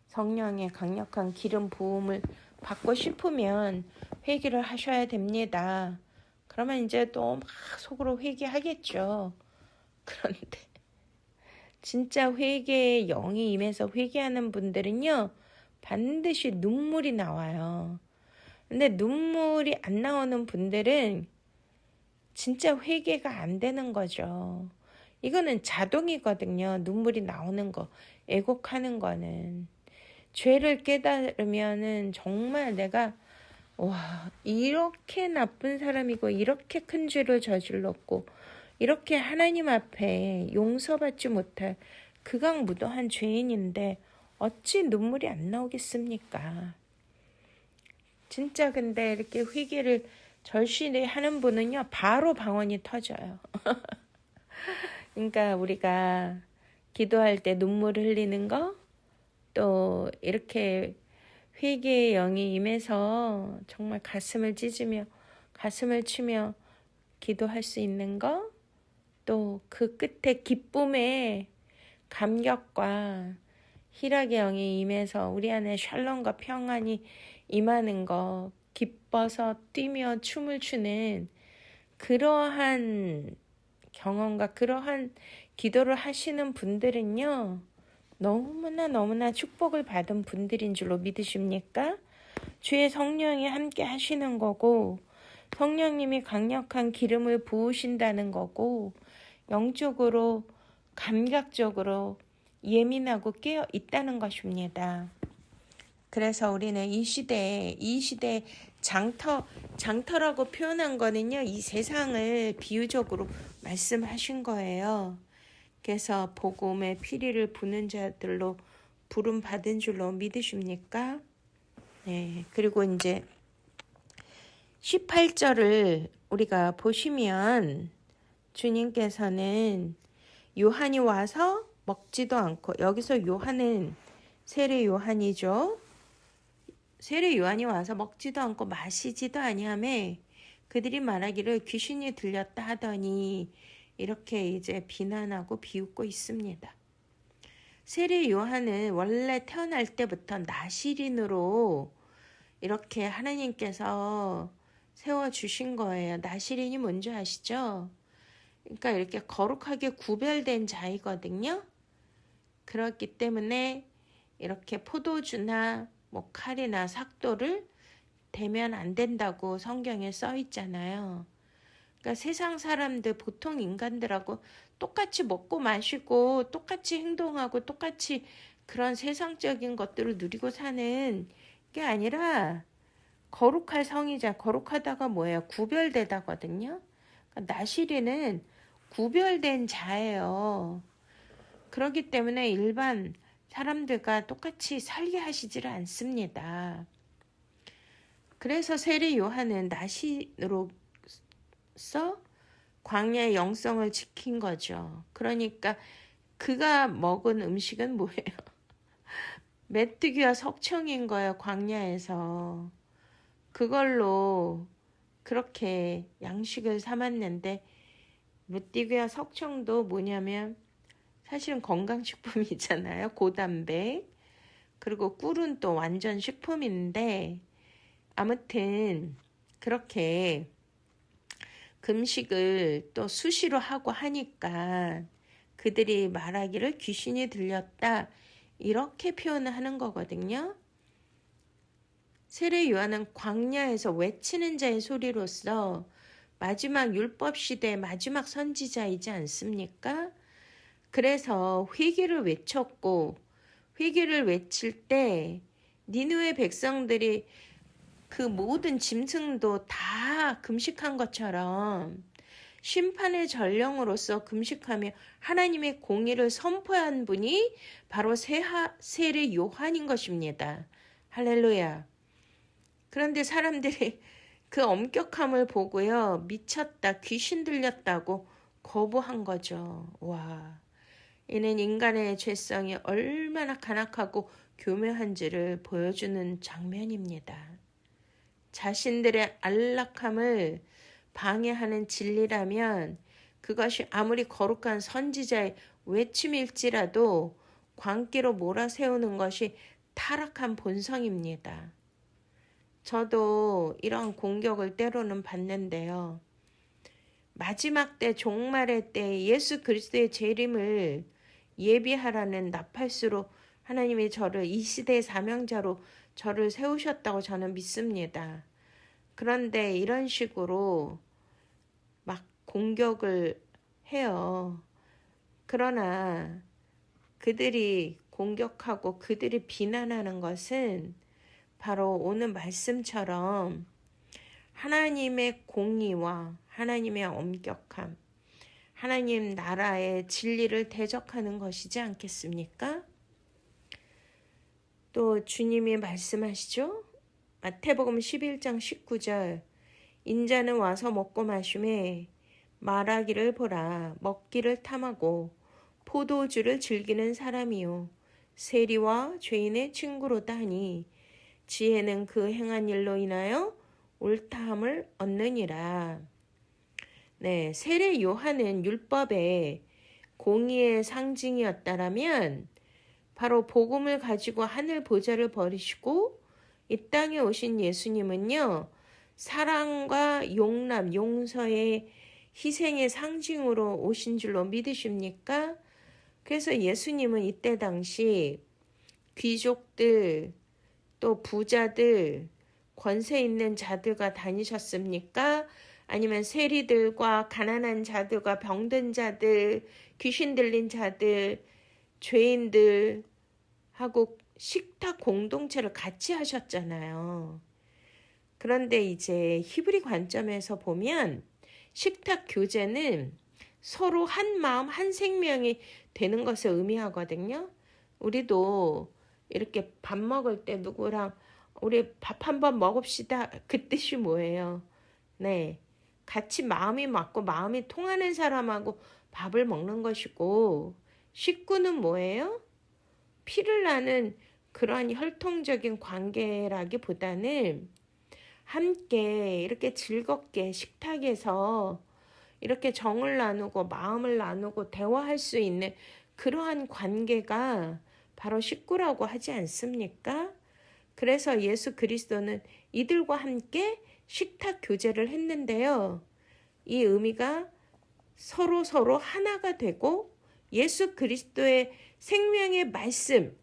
성령의 강력한 기름 부음을 받고 싶으면 회개를 하셔야 됩니다. 그러면 이제 또 막 속으로 회개하겠죠. 그런데 진짜 회개의 영이 임해서 회개하는 분들은요 반드시 눈물이 나와요. 근데 눈물이 안 나오는 분들은 진짜 회개가 안 되는 거죠. 이거는 자동이거든요. 눈물이 나오는 거, 애곡하는 거는. 죄를 깨달으면은 정말 내가 와 이렇게 나쁜 사람이고 이렇게 큰 죄를 저질렀고 이렇게 하나님 앞에 용서받지 못할 극악무도한 죄인인데 어찌 눈물이 안 나오겠습니까? 진짜 근데 이렇게 회개를 절실히 하는 분은요 바로 방언이 터져요. 그러니까 우리가 기도할 때 눈물을 흘리는 거 또 이렇게 회개의 영이 임해서 정말 가슴을 찢으며 가슴을 치며 기도할 수 있는 거 또 그 끝에 기쁨의 감격과 희락의 영이 임해서 우리 안에 샬롬과 평안이 임하는 거 기뻐서 뛰며 춤을 추는 그러한 경험과 그러한 기도를 하시는 분들은요 너무나 축복을 받은 분들인 줄로 믿으십니까? 주의 성령이 함께 하시는 거고 성령님이 강력한 기름을 부으신다는 거고 영적으로 감각적으로 예민하고 깨어 있다는 것입니다. 그래서 우리는 이 시대에 장터라고 표현한 거는요 이 세상을 비유적으로 말씀하신 거예요. 그래서 복음의 피리를 부는 자들로 부름 받은 줄로 믿으십니까? 네. 그리고 이제 18절을 우리가 보시면 주님께서는 요한이 와서 먹지도 않고 여기서 요한은 세례 요한이죠. 세례 요한이 와서 먹지도 않고 마시지도 아니하며 그들이 말하기를 귀신이 들렸다 하더니 이렇게 이제 비난하고 비웃고 있습니다. 세례 요한은 원래 태어날 때부터 나시린으로 이렇게 하나님께서 세워주신 거예요. 나시린이 뭔지 아시죠? 그러니까 이렇게 거룩하게 구별된 자이거든요. 그렇기 때문에 이렇게 포도주나 뭐 칼이나 삭도를 대면 안 된다고 성경에 써 있잖아요. 그러니까 세상 사람들 보통 인간들하고 똑같이 먹고 마시고 똑같이 행동하고 똑같이 그런 세상적인 것들을 누리고 사는 게 아니라 거룩할 성이자 거룩하다가 뭐예요? 구별되다거든요. 그러니까 나시리는 구별된 자예요. 그렇기 때문에 일반 사람들과 똑같이 살게 하시지를 않습니다. 그래서 세례 요한은 나시로서 광야의 영성을 지킨 거죠. 그러니까 그가 먹은 음식은 뭐예요? 메뚜기와 석청인 거예요. 광야에서. 그걸로 그렇게 양식을 삼았는데 무띠귀와 석청도 뭐냐면 사실은 건강식품이잖아요. 고단백. 그리고 꿀은 또 완전 식품인데 아무튼 그렇게 금식을 또 수시로 하고 하니까 그들이 말하기를 귀신이 들렸다 이렇게 표현을 하는 거거든요. 세례 요한은 광야에서 외치는 자의 소리로서 마지막 율법 시대의 마지막 선지자이지 않습니까? 그래서 회개를 외쳤고 회개를 외칠 때 니느웨 백성들이 그 모든 짐승도 다 금식한 것처럼 심판의 전령으로서 금식하며 하나님의 공의를 선포한 분이 바로 세례 요한인 것입니다. 할렐루야. 그런데 사람들이 그 엄격함을 보고요. 미쳤다, 귀신 들렸다고 거부한 거죠. 와, 이는 인간의 죄성이 얼마나 간악하고 교묘한지를 보여주는 장면입니다. 자신들의 안락함을 방해하는 진리라면 그것이 아무리 거룩한 선지자의 외침일지라도 광기로 몰아세우는 것이 타락한 본성입니다. 저도 이런 공격을 때로는 받는데요. 마지막 때 종말의 때 예수 그리스도의 재림을 예비하라는 나팔수로 하나님이 저를 이 시대의 사명자로 저를 세우셨다고 저는 믿습니다. 그런데 이런 식으로 막 공격을 해요. 그러나 그들이 공격하고 그들이 비난하는 것은 바로 오늘 말씀처럼 하나님의 공의와 하나님의 엄격함, 하나님 나라의 진리를 대적하는 것이지 않겠습니까? 또 주님이 말씀하시죠. 마태복음 11장 19절 인자는 와서 먹고 마시매 말하기를 보라 먹기를 탐하고 포도주를 즐기는 사람이요 세리와 죄인의 친구로다 하니 지혜는 그 행한 일로 인하여 옳다함을 얻느니라. 네, 세례 요한은 율법의 공의의 상징이었다라면 바로 복음을 가지고 하늘 보좌를 버리시고 이 땅에 오신 예수님은요. 사랑과 용납, 용서의 희생의 상징으로 오신 줄로 믿으십니까? 그래서 예수님은 이때 당시 귀족들 또 부자들 권세 있는 자들과 다니셨습니까? 아니면 세리들과 가난한 자들과 병든 자들, 귀신 들린 자들, 죄인들 하고 식탁 공동체를 같이 하셨잖아요. 그런데 이제 히브리 관점에서 보면 식탁 교제는 서로 한 마음 한 생명이 되는 것을 의미하거든요. 우리도 이렇게 밥 먹을 때 누구랑 우리 밥 한번 먹읍시다. 그 뜻이 뭐예요? 네, 같이 마음이 맞고 마음이 통하는 사람하고 밥을 먹는 것이고 식구는 뭐예요? 피를 나는 그러한 혈통적인 관계라기보다는 함께 이렇게 즐겁게 식탁에서 이렇게 정을 나누고 마음을 나누고 대화할 수 있는 그러한 관계가 바로 식구라고 하지 않습니까? 그래서 예수 그리스도는 이들과 함께 식탁 교제를 했는데요. 이 의미가 서로 하나가 되고 예수 그리스도의 생명의 말씀,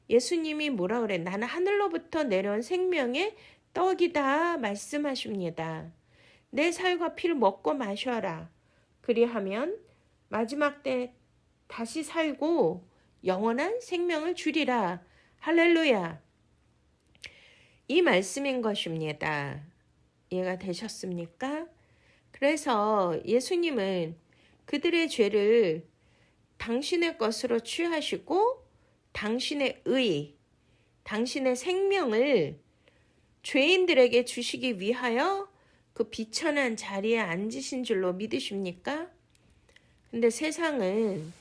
예수님이 뭐라 그래? 나는 하늘로부터 내려온 생명의 떡이다 말씀하십니다. 내 살과 피를 먹고 마셔라. 그리하면 마지막 때 다시 살고 영원한 생명을 주리라. 할렐루야. 이 말씀인 것입니다. 이해가 되셨습니까? 그래서 예수님은 그들의 죄를 당신의 것으로 취하시고 당신의 의, 당신의 생명을 죄인들에게 주시기 위하여 그 비천한 자리에 앉으신 줄로 믿으십니까? 근데 세상은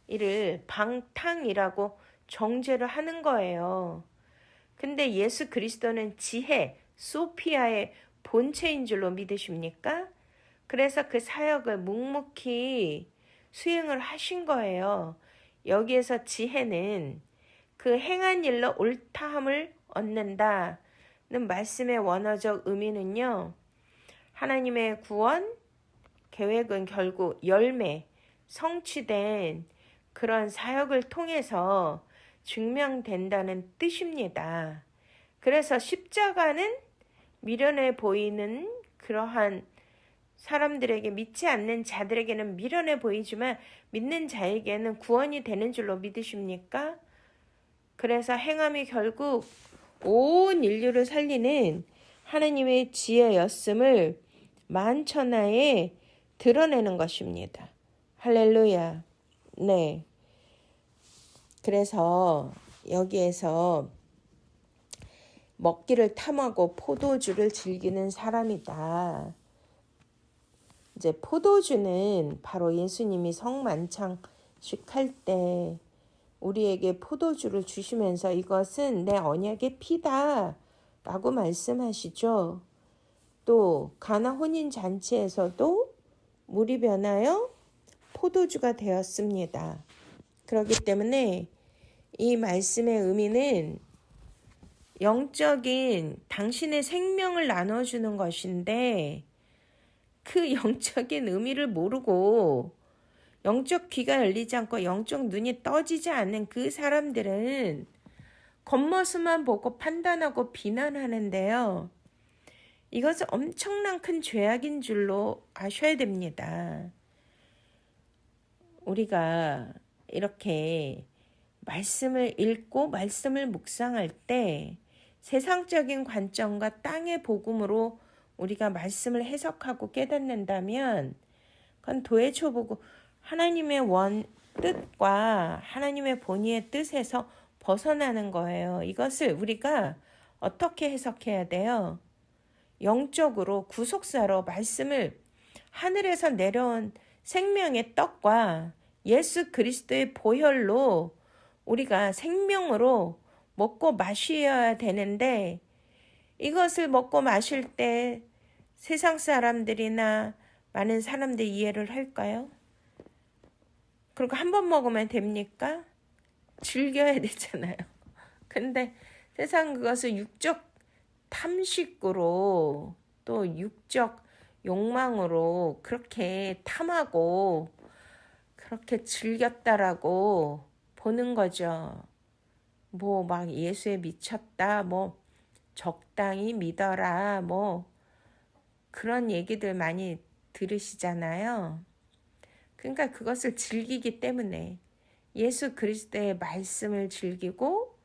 이를 방탕이라고 정죄를 하는 거예요. 근데 예수 그리스도는 지혜, 소피아의 본체인 줄로 믿으십니까? 그래서 그 사역을 묵묵히 수행을 하신 거예요. 여기에서 지혜는 그 행한 일로 옳다함을 얻는다는 말씀의 원어적 의미는요. 하나님의 구원 계획은 결국 열매, 성취된 그런 사역을 통해서 증명된다는 뜻입니다. 그래서 십자가는 미련해 보이는 그러한 사람들에게, 믿지 않는 자들에게는 미련해 보이지만 믿는 자에게는 구원이 되는 줄로 믿으십니까? 그래서 행함이 결국 온 인류를 살리는 하나님의 지혜였음을 만천하에 드러내는 것입니다. 할렐루야. 네. 그래서 여기에서 먹기를 탐하고 포도주를 즐기는 사람이다. 이제 포도주는 바로 예수님이 성만찬식 할 때 우리에게 포도주를 주시면서 이것은 내 언약의 피다 라고 말씀하시죠. 또 가나 혼인잔치에서도 물이 변하여 포도주가 되었습니다. 그렇기 때문에 이 말씀의 의미는 영적인 당신의 생명을 나눠주는 것인데 그 영적인 의미를 모르고 영적 귀가 열리지 않고 영적 눈이 떠지지 않는 그 사람들은 겉모습만 보고 판단하고 비난하는데요. 이것은 엄청난 큰 죄악인 줄로 아셔야 됩니다. 우리가 이렇게 말씀을 읽고 말씀을 묵상할 때 세상적인 관점과 땅의 복음으로 우리가 말씀을 해석하고 깨닫는다면 그건 도회초보고 하나님의 뜻과 하나님의 본의의 뜻에서 벗어나는 거예요. 이것을 우리가 어떻게 해석해야 돼요? 영적으로 구속사로 말씀을 하늘에서 내려온 생명의 떡과 예수 그리스도의 보혈로 우리가 생명으로 먹고 마셔야 되는데 이것을 먹고 마실 때 세상 사람들이나 많은 사람들이 이해를 할까요? 그리고 한 번 먹으면 됩니까? 즐겨야 되잖아요. 근데 세상 그것을 육적 탐식으로 또 육적 욕망으로 그렇게 탐하고 그렇게 즐겼다라고 보는 거죠. 뭐 막 예수에 미쳤다, 뭐 적당히 믿어라, 뭐 그런 얘기들 많이 들으시잖아요. 그러니까 그것을 즐기기 때문에 예수 그리스도의 말씀을 즐기고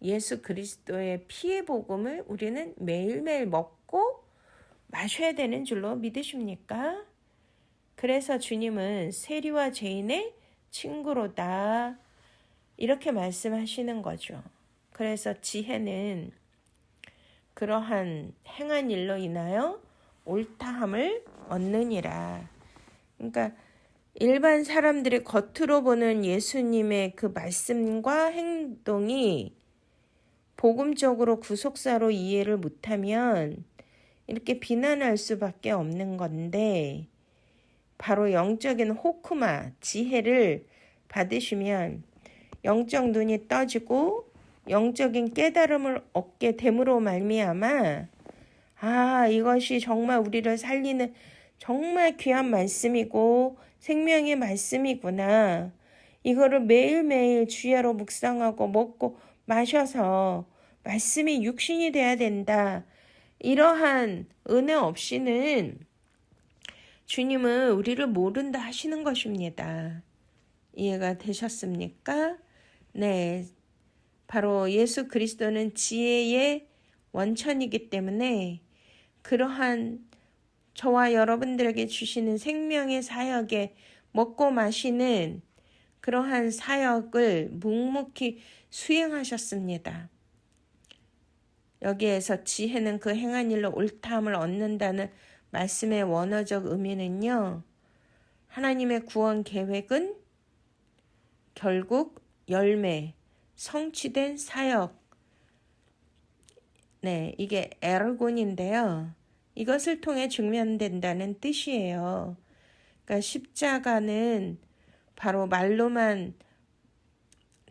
예수 그리스도의 피의 복음을 우리는 매일매일 먹고 마셔야 되는 줄로 믿으십니까? 그래서 주님은 세리와 죄인의 친구로다 이렇게 말씀하시는 거죠. 그래서 지혜는 그러한 행한 일로 인하여 옳다함을 얻느니라. 그러니까 일반 사람들이 겉으로 보는 예수님의 그 말씀과 행동이 복음적으로 구속사로 이해를 못하면 이렇게 비난할 수밖에 없는 건데 바로 영적인 호크마, 지혜를 받으시면 영적 눈이 떠지고 영적인 깨달음을 얻게 됨으로 말미암아 이것이 정말 우리를 살리는 정말 귀한 말씀이고 생명의 말씀이구나. 이거를 매일매일 주야로 묵상하고 먹고 마셔서 말씀이 육신이 돼야 된다. 이러한 은혜 없이는 주님은 우리를 모른다 하시는 것입니다. 이해가 되셨습니까? 네, 바로 예수 그리스도는 지혜의 원천이기 때문에 그러한 저와 여러분들에게 주시는 생명의 사역에 먹고 마시는 그러한 사역을 묵묵히 수행하셨습니다. 여기에서 지혜는 그 행한 일로 옳다함을 얻는다는 말씀의 원어적 의미는요. 하나님의 구원 계획은 결국 열매, 성취된 사역. 네, 이게 에르곤인데요. 이것을 통해 증명된다는 뜻이에요. 그러니까 십자가는 바로 말로만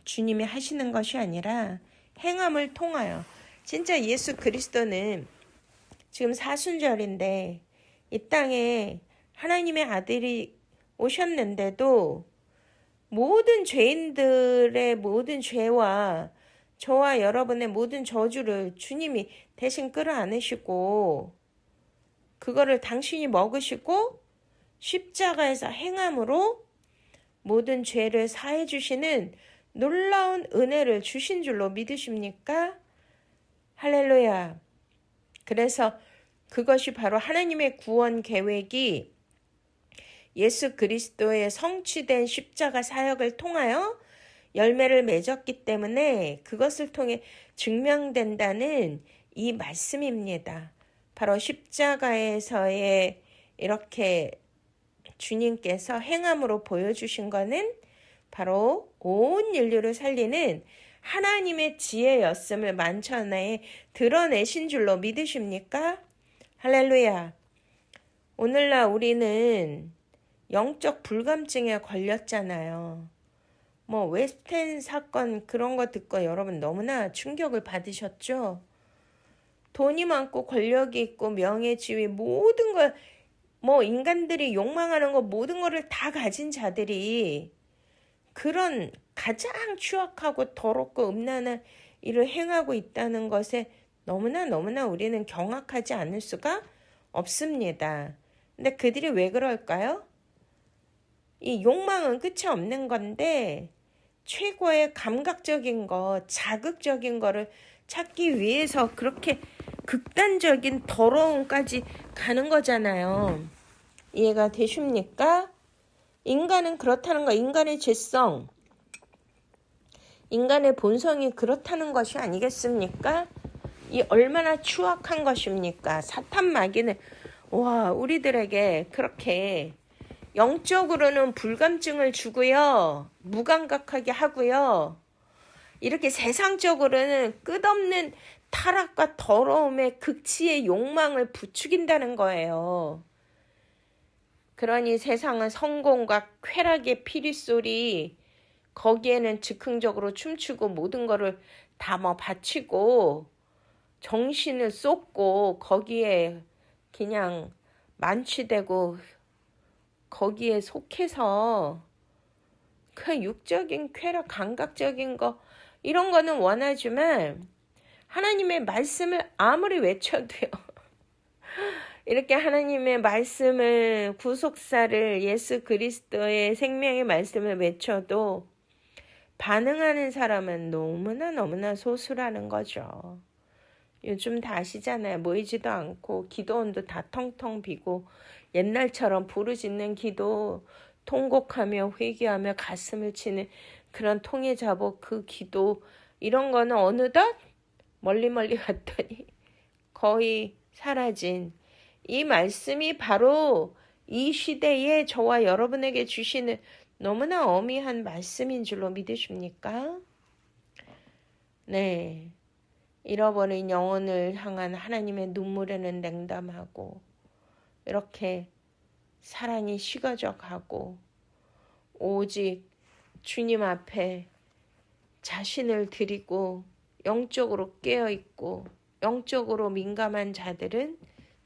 주님이 하시는 것이 아니라 행함을 통하여, 진짜 예수 그리스도는 지금 사순절인데 이 땅에 하나님의 아들이 오셨는데도 모든 죄인들의 모든 죄와 저와 여러분의 모든 저주를 주님이 대신 끌어안으시고 그거를 당신이 먹으시고 십자가에서 행함으로 모든 죄를 사해 주시는 놀라운 은혜를 주신 줄로 믿으십니까? 할렐루야. 그래서 그것이 바로 하나님의 구원 계획이 예수 그리스도의 성취된 십자가 사역을 통하여 열매를 맺었기 때문에 그것을 통해 증명된다는 이 말씀입니다. 바로 십자가에서의 이렇게 주님께서 행함으로 보여주신 것은 바로 온 인류를 살리는 하나님의 지혜였음을 만천하에 드러내신 줄로 믿으십니까? 할렐루야. 오늘날 우리는 영적 불감증에 걸렸잖아요. 웨스텐 사건 그런 거 듣고 여러분 너무나 충격을 받으셨죠? 돈이 많고 권력이 있고 명예, 지위 모든 걸 인간들이 욕망하는 거 모든 거를 다 가진 자들이 그런 가장 추악하고 더럽고 음란한 일을 행하고 있다는 것에 너무나 우리는 경악하지 않을 수가 없습니다. 근데 그들이 왜 그럴까요? 이 욕망은 끝이 없는 건데 최고의 감각적인 거, 자극적인 거를 찾기 위해서 그렇게 극단적인 더러움까지 가는 거잖아요. 이해가 되십니까? 인간은 그렇다는 거, 인간의 죄성, 인간의 본성이 그렇다는 것이 아니겠습니까? 이 얼마나 추악한 것입니까? 사탄 마귀는 우리들에게 그렇게 영적으로는 불감증을 주고요, 무감각하게 하고요, 이렇게 세상적으로는 끝없는 타락과 더러움의 극치의 욕망을 부추긴다는 거예요. 그러니 세상은 성공과 쾌락의 피리소리, 거기에는 즉흥적으로 춤추고 모든 거를 다 바치고 정신을 쏟고 거기에 그냥 만취되고 거기에 속해서 그 육적인 쾌락, 감각적인 거 이런 거는 원하지만 하나님의 말씀을 아무리 외쳐도요, 이렇게 하나님의 말씀을, 구속사를, 예수 그리스도의 생명의 말씀을 외쳐도 반응하는 사람은 너무나 소수라는 거죠. 요즘 다 아시잖아요. 모이지도 않고 기도원도 다 텅텅 비고 옛날처럼 부르짖는 기도, 통곡하며 회개하며 가슴을 치는 그런 통의 자복, 그 기도 이런 거는 어느덧 멀리 갔더니 거의 사라진 이 말씀이 바로 이 시대에 저와 여러분에게 주시는 너무나 어미한 말씀인 줄로 믿으십니까? 네. 잃어버린 영혼을 향한 하나님의 눈물에는 냉담하고 이렇게 사랑이 식어져가고 오직 주님 앞에 자신을 드리고 영적으로 깨어있고 영적으로 민감한 자들은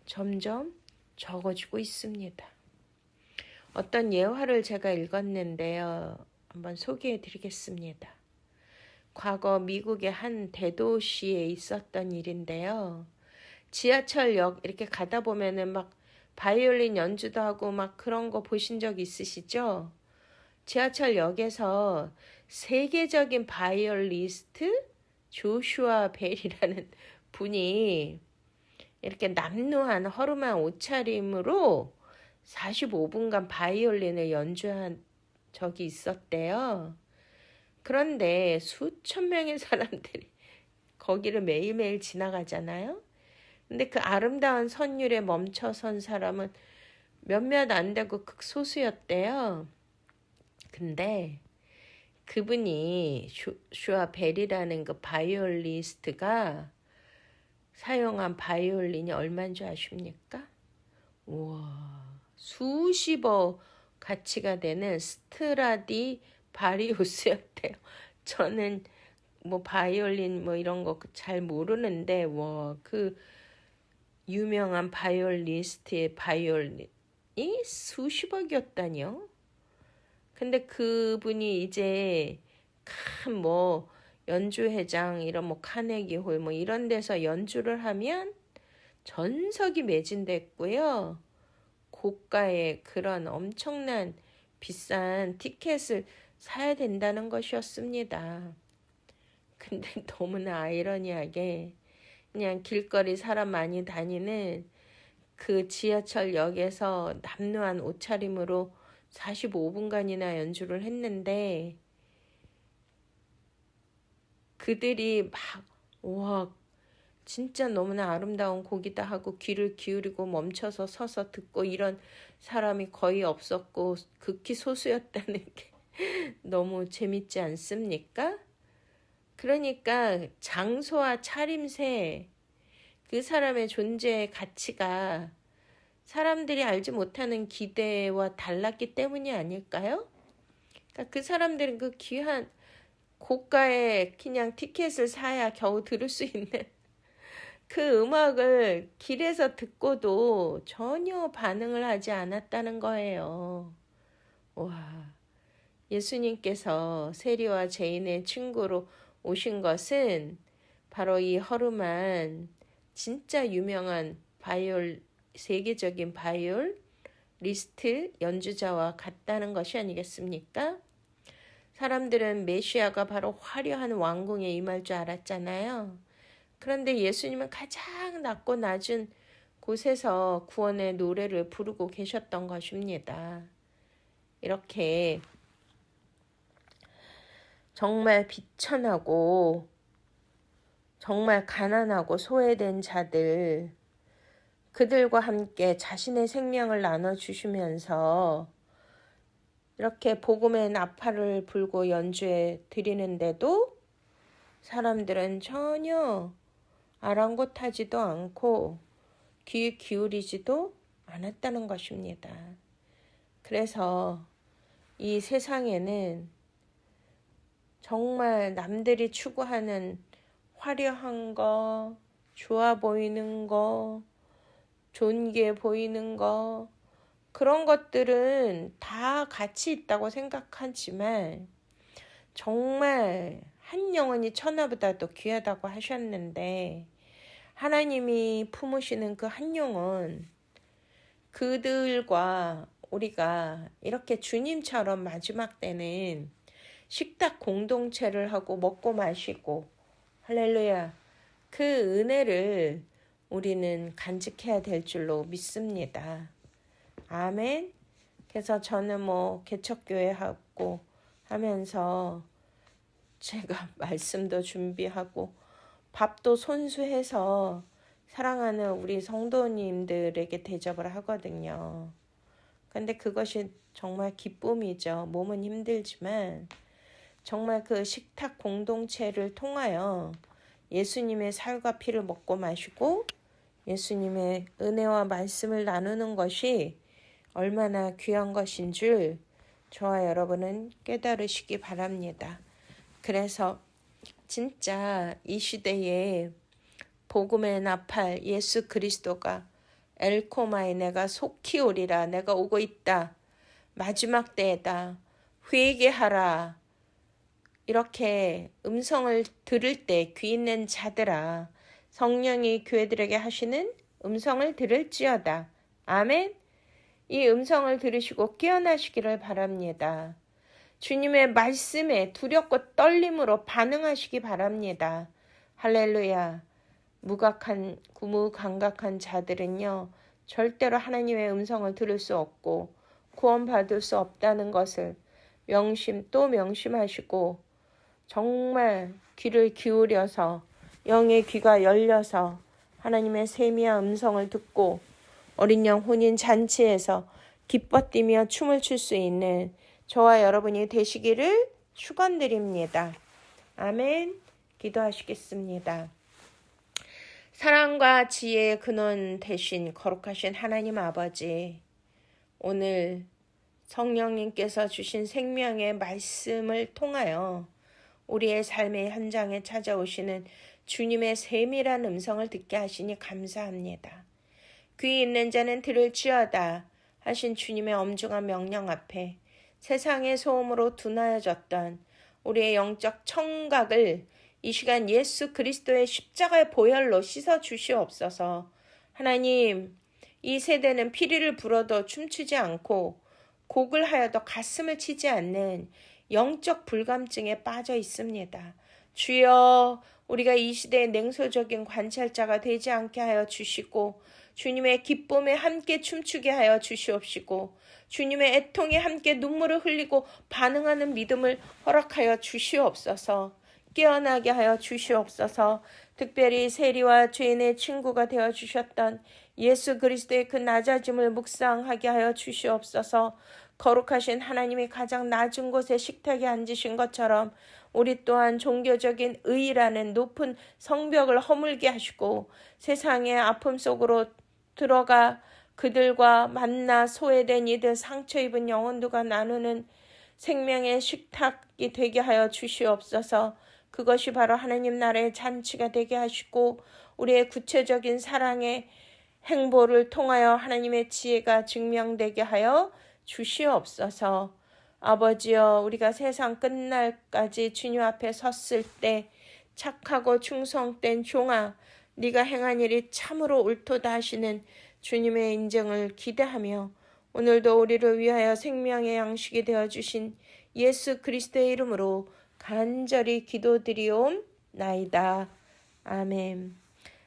점점 적어지고 있습니다. 어떤 예화를 제가 읽었는데요. 한번 소개해 드리겠습니다. 과거 미국의 한 대도시에 있었던 일인데요. 지하철역 이렇게 가다 보면은 바이올린 연주도 하고 그런 거 보신 적 있으시죠? 지하철역에서 세계적인 바이올리스트 조슈아 벨이라는 분이 이렇게 남루한 허름한 옷차림으로 45분간 바이올린을 연주한 적이 있었대요. 그런데 수천 명의 사람들이 거기를 매일매일 지나가잖아요. 근데 그 아름다운 선율에 멈춰선 사람은 몇몇 안 되고 극소수였대요. 근데 그분이 조슈아 벨이라는 그 바이올리스트가 사용한 바이올린이 얼마인 줄 아십니까? 우와, 수십억 가치가 되는 스트라디 바리우스였대요. 저는 뭐 바이올린 뭐 이런 거 잘 모르는데 와, 그 유명한 바이올리스트의 바이올린이 수십억이었다니요. 근데 그분이 이제 큰 뭐 연주회장 이런 뭐 카네기 홀 뭐 이런 데서 연주를 하면 전석이 매진됐고요. 고가의 그런 엄청난 비싼 티켓을 사야 된다는 것이었습니다. 근데 너무나 아이러니하게 그냥 길거리 사람 많이 다니는 그 지하철역에서 남루한 옷차림으로 45분간이나 연주를 했는데 그들이 막 와 진짜 너무나 아름다운 곡이다 하고 귀를 기울이고 멈춰서 서서 듣고 이런 사람이 거의 없었고 극히 소수였다는 게 너무 재밌지 않습니까? 그러니까 장소와 차림새 그 사람의 존재의 가치가 사람들이 알지 못하는 기대와 달랐기 때문이 아닐까요? 그러니까 그 사람들은 그 귀한 고가의 그냥 티켓을 사야 겨우 들을 수 있는 그 음악을 길에서 듣고도 전혀 반응을 하지 않았다는 거예요. 와, 예수님께서 세리와 죄인의 친구로 오신 것은 바로 이 허름한 진짜 유명한 세계적인 바이올리스트 연주자와 같다는 것이 아니겠습니까? 사람들은 메시아가 바로 화려한 왕궁에 임할 줄 알았잖아요. 그런데 예수님은 가장 낮고 낮은 곳에서 구원의 노래를 부르고 계셨던 것입니다. 이렇게 정말 비천하고 정말 가난하고 소외된 자들, 그들과 함께 자신의 생명을 나눠주시면서 이렇게 복음의 나팔을 불고 연주해 드리는데도 사람들은 전혀 아랑곳하지도 않고 귀 기울이지도 않았다는 것입니다. 그래서 이 세상에는 정말 남들이 추구하는 화려한 거, 좋아 보이는 거, 존귀해 보이는 거, 그런 것들은 다 가치 있다고 생각하지만 정말 한 영혼이 천하보다도 귀하다고 하셨는데 하나님이 품으시는 그 한 영혼, 그들과 우리가 이렇게 주님처럼 마지막 때는 식탁 공동체를 하고 먹고 마시고 할렐루야, 그 은혜를 우리는 간직해야 될 줄로 믿습니다. 아멘. 그래서 저는 뭐 개척교회 하고 하면서 제가 말씀도 준비하고 밥도 손수해서 사랑하는 우리 성도님들에게 대접을 하거든요. 근데 그것이 정말 기쁨이죠. 몸은 힘들지만 정말 그 식탁 공동체를 통하여 예수님의 살과 피를 먹고 마시고 예수님의 은혜와 말씀을 나누는 것이 얼마나 귀한 것인 줄 저와 여러분은 깨달으시기 바랍니다. 그래서 진짜 이 시대에 복음의 나팔 예수 그리스도가 엘코마에 내가 속히 오리라, 내가 오고 있다, 마지막 때에다, 회개하라, 이렇게 음성을 들을 때 귀 있는 자들아, 성령이 교회들에게 하시는 음성을 들을지어다. 아멘. 이 음성을 들으시고 깨어나시기를 바랍니다. 주님의 말씀에 두렵고 떨림으로 반응하시기 바랍니다. 할렐루야. 무감각한 자들은요, 절대로 하나님의 음성을 들을 수 없고 구원받을 수 없다는 것을 또 명심하시고 정말 귀를 기울여서 영의 귀가 열려서 하나님의 세미한 음성을 듣고 어린 양 혼인 잔치에서 기뻐 뛰며 춤을 출 수 있는 저와 여러분이 되시기를 축원드립니다. 아멘. 기도하시겠습니다. 사랑과 지혜의 근원 되신 거룩하신 하나님 아버지, 오늘 성령님께서 주신 생명의 말씀을 통하여 우리의 삶의 현장에 찾아오시는 주님의 세밀한 음성을 듣게 하시니 감사합니다. 귀 있는 자는 들을지어다 하신 주님의 엄중한 명령 앞에 세상의 소음으로 둔하여졌던 우리의 영적 청각을 이 시간 예수 그리스도의 십자가의 보혈로 씻어 주시옵소서. 하나님, 이 세대는 피리를 불어도 춤추지 않고 곡을 하여도 가슴을 치지 않는 영적 불감증에 빠져 있습니다. 주여, 우리가 이 시대의 냉소적인 관찰자가 되지 않게 하여 주시고 주님의 기쁨에 함께 춤추게 하여 주시옵시고 주님의 애통에 함께 눈물을 흘리고 반응하는 믿음을 허락하여 주시옵소서. 깨어나게 하여 주시옵소서. 특별히 세리와 죄인의 친구가 되어 주셨던 예수 그리스도의 그 낮아짐을 묵상하게 하여 주시옵소서. 거룩하신 하나님이 가장 낮은 곳에 식탁에 앉으신 것처럼 우리 또한 종교적인 의라는 높은 성벽을 허물게 하시고 세상의 아픔 속으로 들어가 그들과 만나 소외된 이들 상처 입은 영혼들과 나누는 생명의 식탁이 되게 하여 주시옵소서. 그것이 바로 하나님 나라의 잔치가 되게 하시고 우리의 구체적인 사랑의 행보를 통하여 하나님의 지혜가 증명되게 하여 주시옵소서. 아버지여, 우리가 세상 끝날까지 주님 앞에 섰을 때 착하고 충성된 종아, 네가 행한 일이 참으로 옳도다 하시는 주님의 인정을 기대하며 오늘도 우리를 위하여 생명의 양식이 되어주신 예수 그리스도의 이름으로 간절히 기도드리옵나이다. 아멘.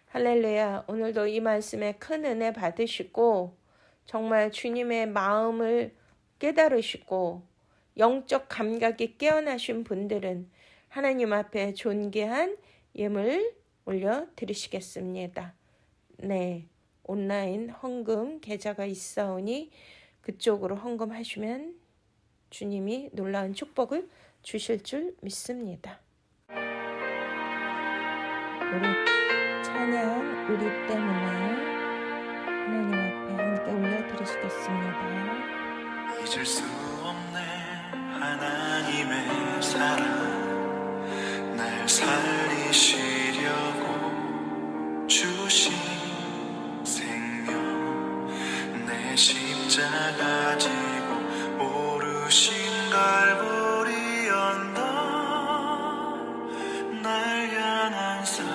할렐루야. 오늘도 이 말씀에 큰 은혜 받으시고 정말 주님의 마음을 깨달으시고 영적 감각이 깨어나신 분들은 하나님 앞에 존귀한 예물 올려드리시겠습니다. 네, 온라인 헌금 계좌가 있사오니 그쪽으로 헌금하시면 주님이 놀라운 축복을 주실 줄 믿습니다. 우리 찬양 우리 때문에 하나님 앞에 함께 올려드리시겠습니다. 잊을 수 없네 하나님의 사랑, 날 살리시려고 주신 생명, 내 십자가 지고 오르신 갈보리 언덕, 날 향한 사랑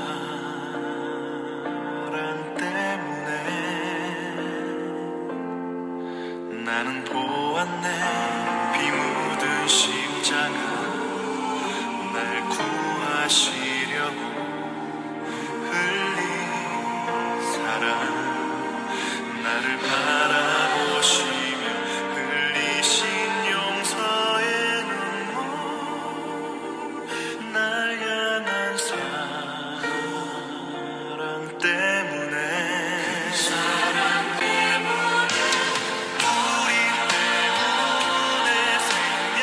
때문에 나는 보았네. 비 묻은 십자가, 날 구하시려고 흘린 사랑, 나를 바라보시며 흘리신 용서의 눈물, 날 향한 사랑 때문에, 우리 때문에 생명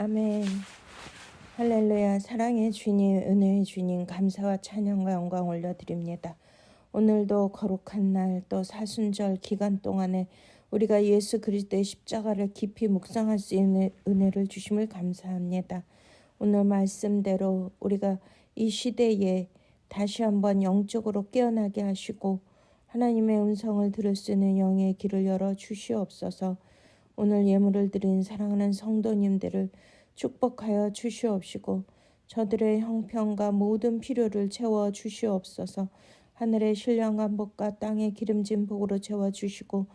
아멘. 할렐루야. 사랑의 주님, 은혜의 주님, 감사와 찬양과 영광 올려드립니다. 오늘도 거룩한 날, 또 사순절 기간 동안에 우리가 예수 그리스도의 십자가를 깊이 묵상할 수 있는 은혜를 주심을 감사합니다. 오늘 말씀대로 우리가 이 시대에 다시 한번 영적으로 깨어나게 하시고 하나님의 음성을 들을 수 있는 영의 길을 열어 주시옵소서. 오늘 예물을 드린 사랑하는 성도님들을 축복하여 주시옵시고 저들의 형편과 모든 필요를 채워 주시옵소서. 하늘의 신령한 복과 땅의 기름진 복으로 채워 주시고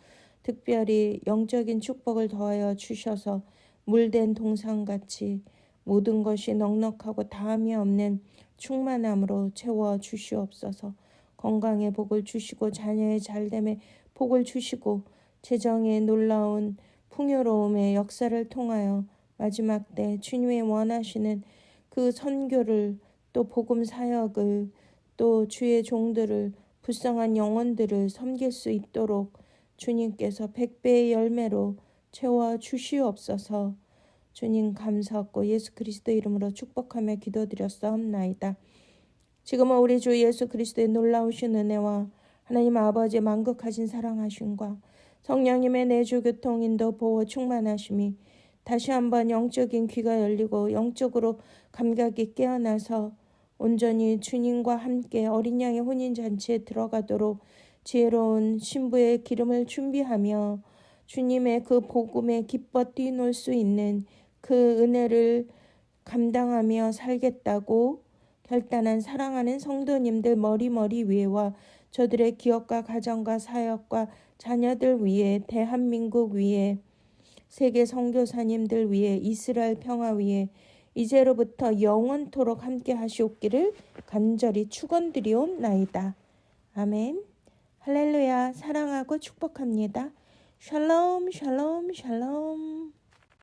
특별히 영적인 축복을 더하여 주셔서 물된 동산같이 모든 것이 넉넉하고 다함이 없는 충만함으로 채워 주시옵소서. 건강의 복을 주시고 자녀의 잘됨에 복을 주시고 재정의 놀라운 풍요로움의 역사를 통하여 마지막 때 주님의 원하시는 그 선교를 또 복음 사역을 또 주의 종들을 불쌍한 영혼들을 섬길 수 있도록 주님께서 100배의 열매로 채워 주시옵소서. 주님 감사하고 예수 그리스도 이름으로 축복하며 기도드렸사옵나이다. 지금은 우리 주 예수 그리스도의 놀라우신 은혜와 하나님 아버지의 만극하신 사랑하심과 성령님의 내주 교통 인도 보호 충만하심이 다시 한번 영적인 귀가 열리고 영적으로 감각이 깨어나서 온전히 주님과 함께 어린 양의 혼인잔치에 들어가도록 지혜로운 신부의 기름을 준비하며 주님의 그 복음에 기뻐 뛰놀 수 있는 그 은혜를 감당하며 살겠다고 결단한 사랑하는 성도님들 머리 위에와 저들의 기업과 가정과 사역과 자녀들 위에 대한민국 위에 세계 선교사님들 위에 이스라엘 평화 위에 이제로부터 영원토록 함께 하시옵기를 간절히 축원드리옵나이다. 아멘. 할렐루야. 사랑하고 축복합니다. 샬롬 샬롬 샬롬.